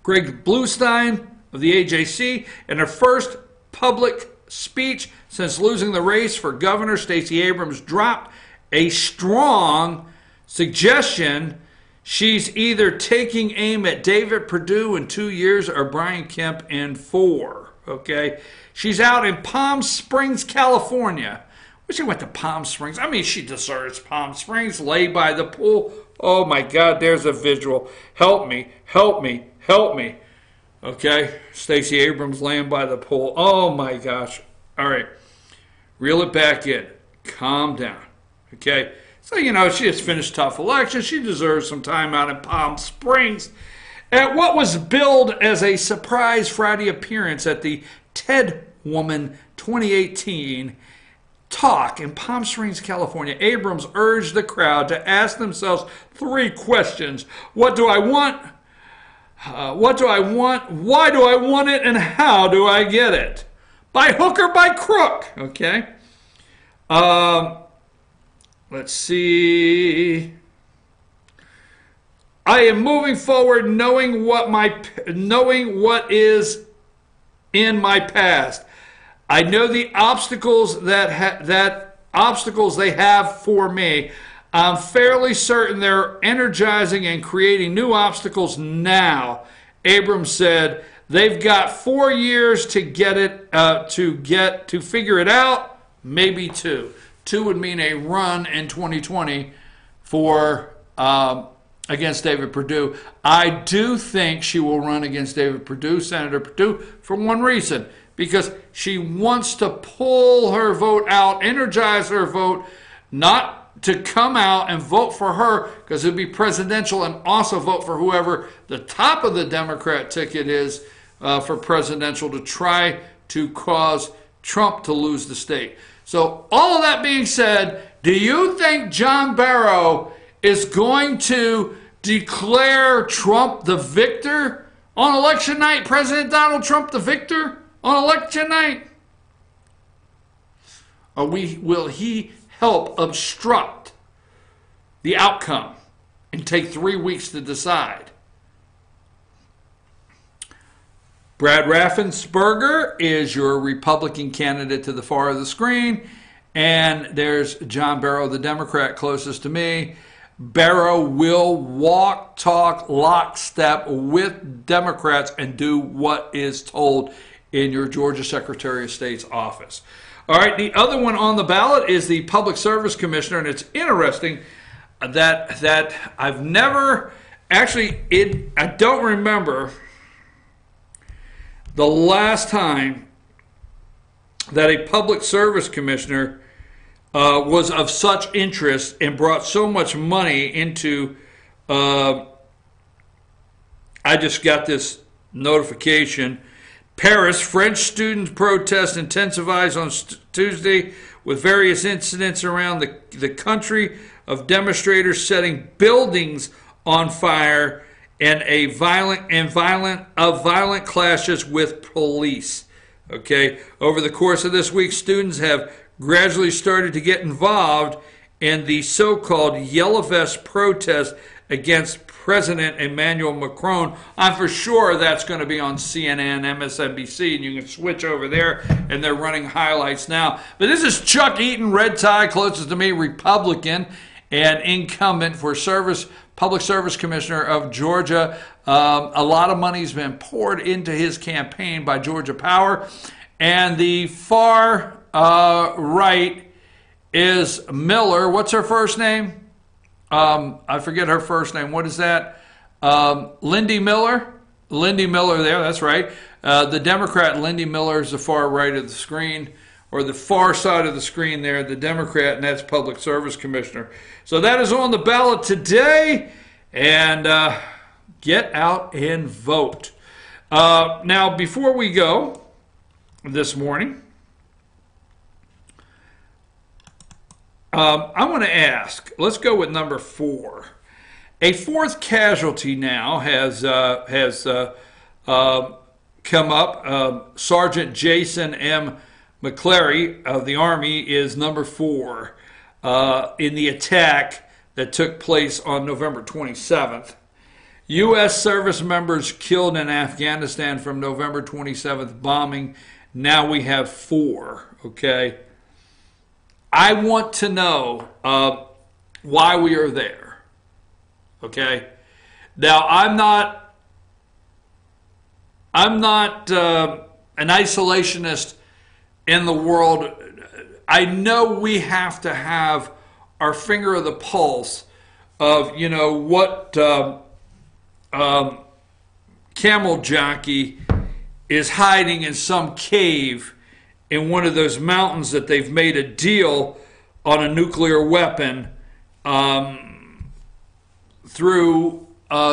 Greg Bluestein of the AJC in her first public speech since losing the race for governor. Stacey Abrams dropped a strong suggestion she's either taking aim at David Perdue in 2 years or Brian Kemp in 4. Okay, she's out in Palm Springs, California. Well, she went to Palm Springs. I mean, she deserves Palm Springs. Lay by the pool. Oh my God, there's a visual. Help me, help me, help me. Okay, Stacey Abrams laying by the pool. Oh my gosh. All right, reel it back in. Calm down. Okay, So, you know, she has finished tough election. She deserves some time out in Palm Springs at what was billed as a surprise Friday appearance at the TED Woman 2018 talk in Palm Springs, California. Abrams urged the crowd to ask themselves 3 questions. What do I want? What do I want? Why do I want it? And how do I get it? By hook or by crook? Okay. Let's see. I am moving forward knowing what is in my past. I know the obstacles that obstacles they have for me. I'm fairly certain they're energizing and creating new obstacles now. Abrams said they've got 4 years to get it to figure it out, maybe 2. 2 would mean a run in 2020 for against David Perdue. I do think she will run against David Perdue, Senator Perdue, for one reason. Because she wants to pull her vote out, energize her vote, not to come out and vote for her, because it would be presidential, and also vote for whoever the top of the Democrat ticket is for presidential, to try to cause Trump to lose the state. So all of that being said, do you think John Barrow is going to declare Trump the victor on election night? President Donald Trump the victor on election night? Or will he help obstruct the outcome and take 3 weeks to decide? Brad Raffensperger is your Republican candidate to the far of the screen, and there's John Barrow, the Democrat closest to me. Barrow will walk, talk, lockstep with Democrats and do what is told in your Georgia Secretary of State's office. All right, the other one on the ballot is the Public Service Commissioner, and it's interesting that I've never actually, I don't remember the last time that a Public Service Commissioner was of such interest and brought so much money into. I just got this notification. Paris, French student protest intensifies on Tuesday with various incidents around the country of demonstrators setting buildings on fire and violent clashes with police. Okay, over the course of this week, students have gradually started to get involved in the so-called Yellow Vest protest against President Emmanuel Macron. I'm for sure that's going to be on CNN, MSNBC, and you can switch over there, and they're running highlights now. But this is Chuck Eaton, red tie, closest to me, Republican, and incumbent for Public Service Commissioner of Georgia. A lot of money's been poured into his campaign by Georgia Power, and the far right is Miller. What's her first name? I forget her first name. What is that? Lindy Miller? Lindy Miller there, that's right. The Democrat, Lindy Miller, is the far right of the screen, or the far side of the screen there, the Democrat, and that's Public Service Commissioner. So that is on the ballot today, and get out and vote. Now, before we go this morning, I want to ask, let's go with number 4. A 4th casualty now has come up. Sergeant Jason M. McCleary of the Army is number 4 in the attack that took place on November 27th. U.S. service members killed in Afghanistan from November 27th bombing. Now we have 4, okay? I want to know why we are there, okay? Now, I'm not an isolationist in the world. I know we have to have our finger of the pulse of, you know, what camel jockey is hiding in some cave in one of those mountains that they've made a deal on a nuclear weapon through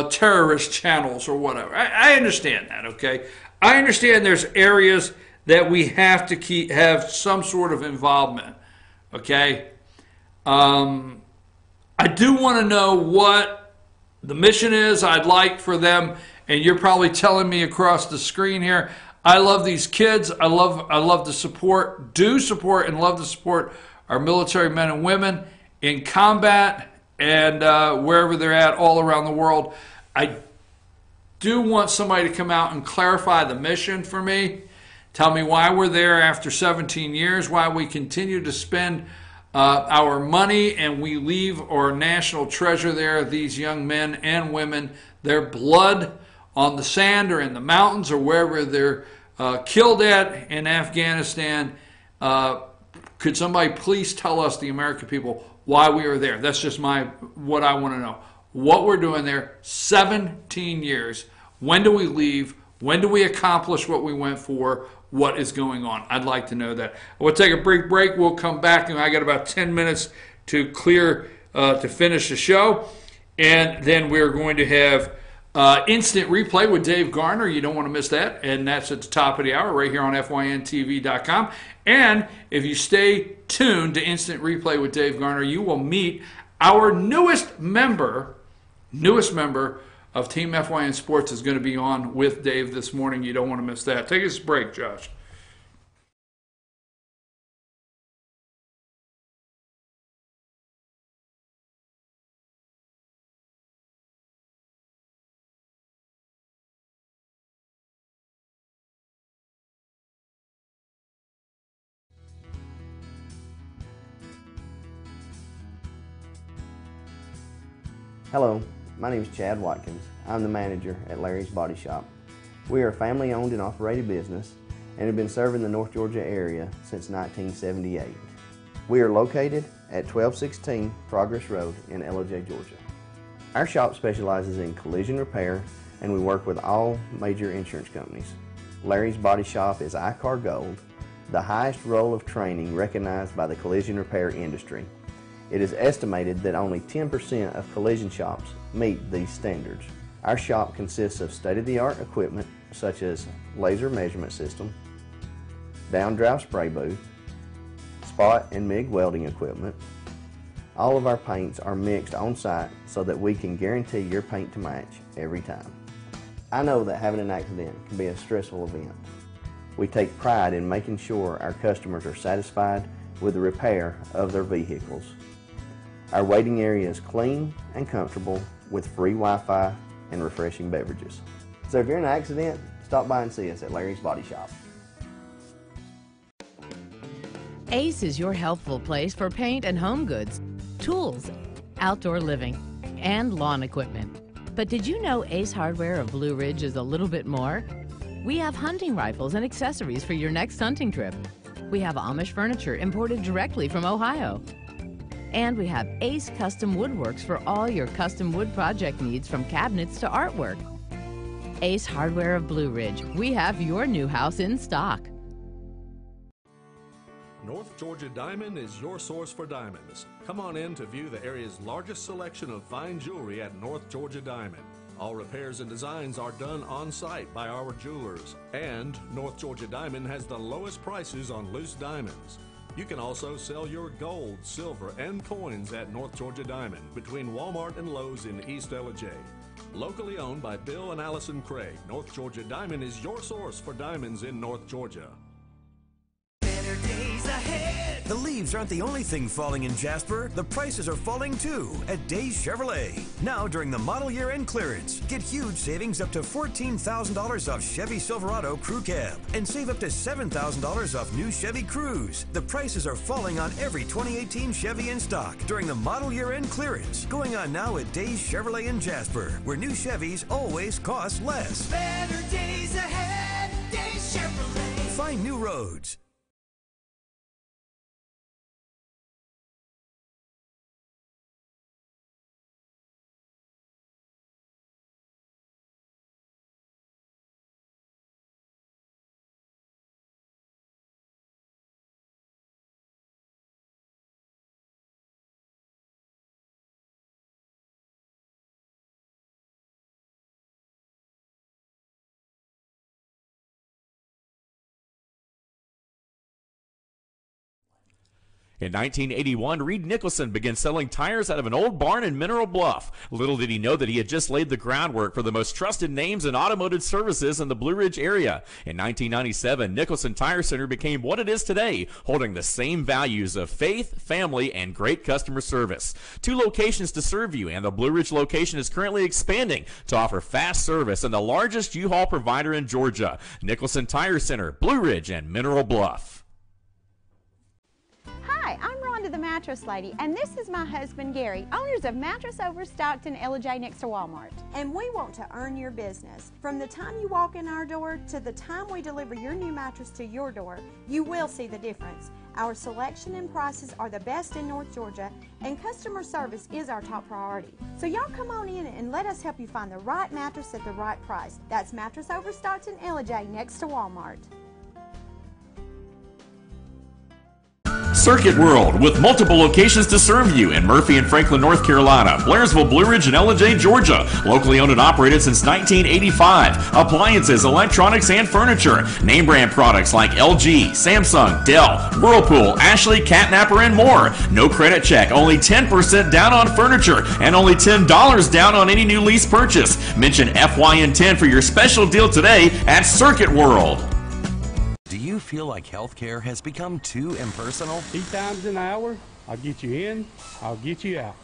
terrorist channels or whatever. I understand that, okay? I understand there's areas that we have to have some sort of involvement, okay? I do want to know what the mission is. I'd like for them, and you're probably telling me across the screen here, I love these kids. I love to support, and love to support our military men and women in combat and wherever they're at all around the world. I do want somebody to come out and clarify the mission for me. Tell me why we're there after 17 years, why we continue to spend our money and we leave our national treasure there, these young men and women, their blood on the sand or in the mountains or wherever they're killed at in Afghanistan. Could somebody please tell us, the American people, why we are there? That's just what I want to know. What we're doing there, 17 years. When do we leave? When do we accomplish what we went for? What is going on? I'd like to know that. We'll take a brief break. We'll come back, and I got about 10 minutes to finish the show. And then we're going to have instant replay with Dave Garner. You don't want to miss that. And that's at the top of the hour right here on FYNTV.com. And if you stay tuned to instant replay with Dave Garner, you will meet our newest member of Team FYN Sports is going to be on with Dave this morning. You don't want to miss that. Take us a break, Josh.
Hello, my name is Chad Watkins. I'm the manager at Larry's Body Shop. We are a family-owned and operated business and have been serving the North Georgia area since 1978. We are located at 1216 Progress Road in LOJ, Georgia. Our shop specializes in collision repair and we work with all major insurance companies. Larry's Body Shop is ICAR Gold, the highest role of training recognized by the collision repair industry. It is estimated that only 10% of collision shops meet these standards. Our shop consists of state-of-the-art equipment such as laser measurement system, down-drive spray booth, spot and MIG welding equipment. All of our paints are mixed on-site so that we can guarantee your paint to match every time. I know that having an accident can be a stressful event. We take pride in making sure our customers are satisfied with the repair of their vehicles. Our waiting area is clean and comfortable with free Wi-Fi and refreshing beverages. So if you're in an accident, stop by and see us at Larry's Body Shop.
Ace is your helpful place for paint and home goods, tools, outdoor living, and lawn equipment. But did you know Ace Hardware of Blue Ridge is a little bit more? We have hunting rifles and accessories for your next hunting trip. We have Amish furniture imported directly from Ohio. And we have Ace Custom Woodworks for all your custom wood project needs, from cabinets to artwork. Ace Hardware of Blue Ridge. We have your new house in stock.
North Georgia Diamond is your source for diamonds. Come on in to view the area's largest selection of fine jewelry at North Georgia Diamond. All repairs and designs are done on site by our jewelers. And North Georgia Diamond has the lowest prices on loose diamonds. You can also sell your gold, silver, and coins at North Georgia Diamond between Walmart and Lowe's in East LJ. Locally owned by Bill and Allison Craig, North Georgia Diamond is your source for diamonds in North Georgia.
The leaves aren't the only thing falling in Jasper. The prices are falling too at Days Chevrolet. Now during the model year end clearance, get huge savings up to $14,000 off Chevy Silverado Crew Cab and save up to $7,000 off new Chevy Cruze. The prices are falling on every 2018 Chevy in stock during the model year end clearance. Going on now at Days Chevrolet in Jasper, where new Chevys always cost less.
Better days ahead, Days Chevrolet.
Find new roads.
In 1981, Reed Nicholson began selling tires out of an old barn in Mineral Bluff. Little did he know that he had just laid the groundwork for the most trusted names in automotive services in the Blue Ridge area. In 1997, Nicholson Tire Center became what it is today, holding the same values of faith, family, and great customer service. 2 locations to serve you, and the Blue Ridge location is currently expanding to offer fast service and the largest U-Haul provider in Georgia. Nicholson Tire Center, Blue Ridge, and Mineral Bluff.
Hi, I'm Rhonda the Mattress Lady, and this is my husband Gary, owners of Mattress Overstocked in LJ next to Walmart. And we want to earn your business. From the time you walk in our door to the time we deliver your new mattress to your door, you will see the difference. Our selection and prices are the best in North Georgia, and customer service is our top priority. So y'all come on in and let us help you find the right mattress at the right price. That's Mattress Overstocked in LJ next to Walmart.
Circuit World, with multiple locations to serve you in Murphy and Franklin, North Carolina, Blairsville, Blue Ridge, and Ellijay, Georgia. Locally owned and operated since 1985. Appliances, electronics, and furniture. Name brand products like LG, Samsung, Dell, Whirlpool, Ashley, Catnapper, and more. No credit check, only 10% down on furniture, and only $10 down on any new lease purchase. Mention FYN10 for your special deal today at Circuit World.
Do you feel like healthcare has become too impersonal?
3 times an hour, I'll get you in, I'll get you out.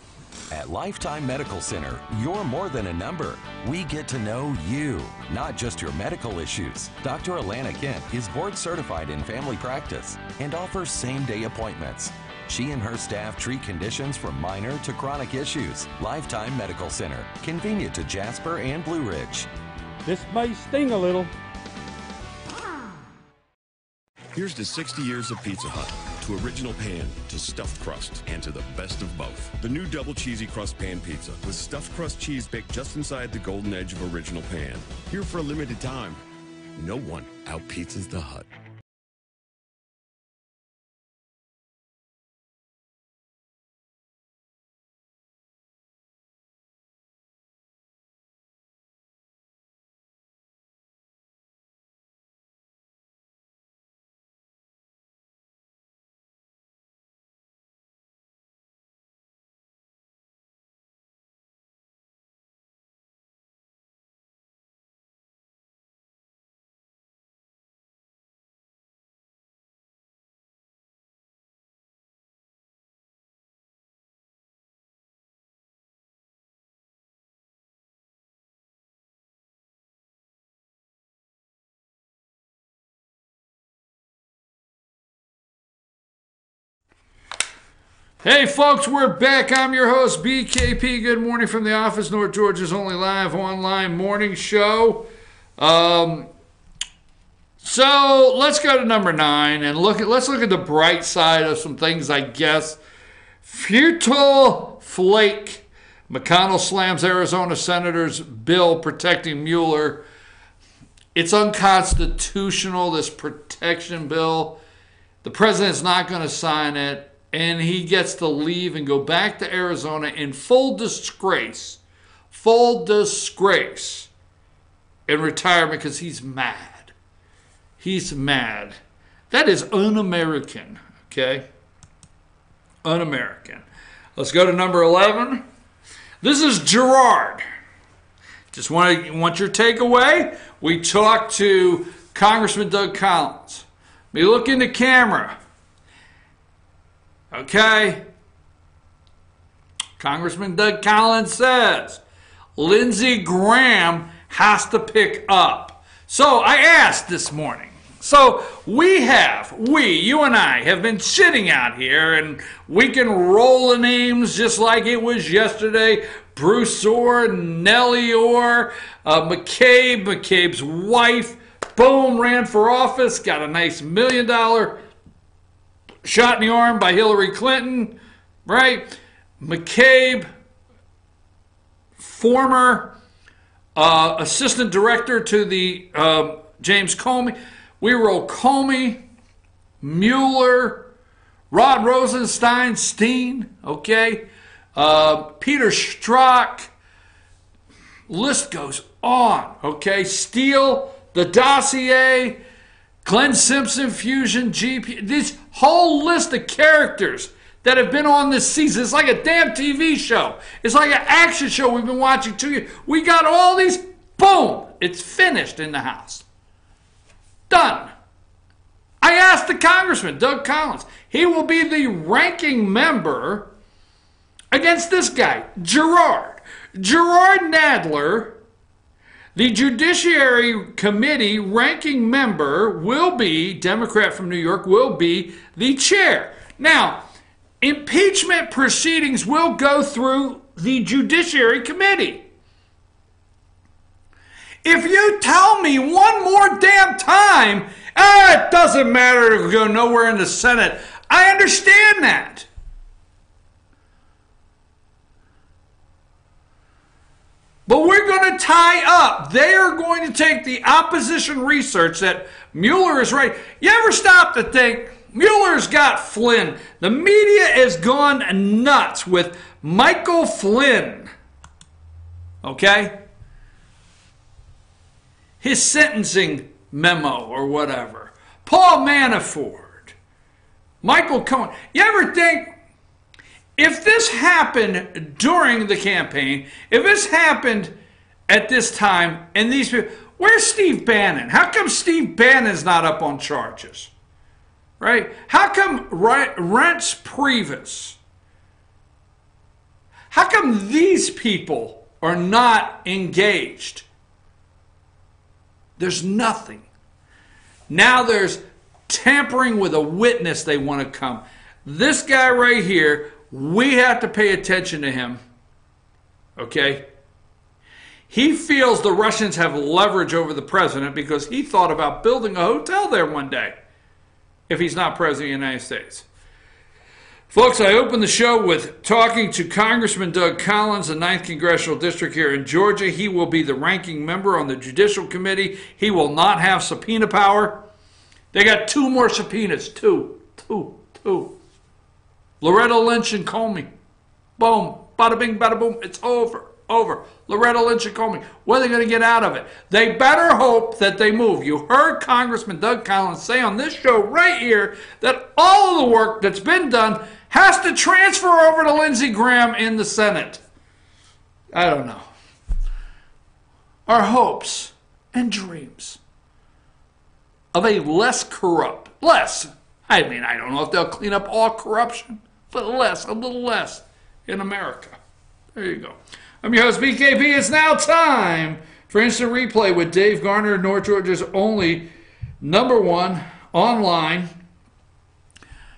At Lifetime Medical Center, you're more than a number. We get to know you, not just your medical issues. Dr. Alana Kent is board certified in family practice and offers same-day appointments. She and her staff treat conditions from minor to chronic issues. Lifetime Medical Center, convenient to Jasper and Blue Ridge.
This may sting a little.
Here's to 60 years of Pizza Hut, to original pan, to stuffed crust, and to the best of both. The new double cheesy crust pan pizza with stuffed crust cheese baked just inside the golden edge of original pan. Here for a limited time. No one out-pizzas the Hut.
Hey folks, we're back. I'm your host, BKP. Good morning from the office, North Georgia's only live online morning show. So let's go to number 9 and let's look at the bright side of some things, I guess. Futile flake. McConnell slams Arizona Senator's bill protecting Mueller. It's unconstitutional, this protection bill. The president's not going to sign it. And he gets to leave and go back to Arizona in full disgrace in retirement because he's mad. He's mad. That is un-American, okay? Un-American. Let's go to number 11. This is Gerard. Just want your takeaway. We talked to Congressman Doug Collins. We look in the camera. Okay. Congressman Doug Collins says Lindsey Graham has to pick up. So I asked this morning. So you and I have been sitting out here and we can roll the names just like it was yesterday. Bruce Orr, Nellie Orr, McCabe's wife, boom, ran for office, got a nice $1 million shot in the arm by Hillary Clinton, right? McCabe, former assistant director to the James Comey. We roll Comey, Mueller, Rod Rosenstein, Steen, okay? Peter Strzok. List goes on, okay? Steele, the dossier. Glenn Simpson, Fusion, GP, this whole list of characters that have been on this season. It's like a damn TV show. It's like an action show we've been watching 2 years. We got all these, boom, it's finished in the House. Done. I asked the Congressman, Doug Collins. He will be the ranking member against this guy, Gerard. Gerard Nadler, the Judiciary Committee ranking member, will be, Democrat from New York, will be the chair. Now, impeachment proceedings will go through the Judiciary Committee. If you tell me one more damn time, it doesn't matter, it'll go nowhere in the Senate, I understand that. But we're going to tie up. They are going to take the opposition research that Mueller is right. You ever stop to think, Mueller's got Flynn. The media has gone nuts with Michael Flynn. Okay? His sentencing memo or whatever. Paul Manafort. Michael Cohen. You ever think, if this happened during the campaign, if this happened at this time, and these people, where's Steve Bannon? How come Steve Bannon's not up on charges? Right? How come Reince Priebus? How come these people are not engaged? There's nothing. Now there's tampering with a witness they want to come. This guy right here, we have to pay attention to him. Okay? He feels the Russians have leverage over the president because he thought about building a hotel there one day if he's not president of the United States. Folks, I opened the show with talking to Congressman Doug Collins, the 9th Congressional District here in Georgia. He will be the ranking member on the Judicial Committee. He will not have subpoena power. They got 2 more subpoenas. Two. Loretta Lynch and Comey. Boom. Bada bing, bada boom. It's over. Loretta Lynch and Comey. What are they going to get out of it? They better hope that they move. You heard Congressman Doug Collins say on this show right here that all of the work that's been done has to transfer over to Lindsey Graham in the Senate. I don't know. Our hopes and dreams of a less corrupt, I don't know if they'll clean up all corruption, but a little less in America. There you go. I'm your host, BKP. It's now time for Instant Replay with Dave Garner, North Georgia's only #1 online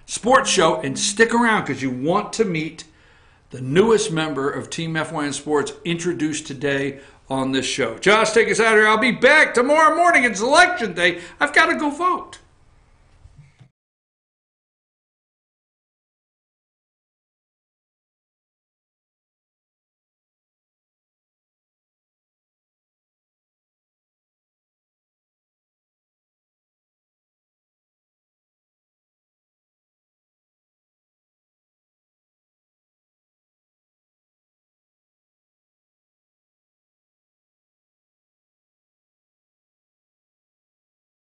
sports show. And stick around because you want to meet the newest member of Team FYN Sports introduced today on this show. Josh, take us out of here. I'll be back tomorrow morning. It's election day. I've got to go vote.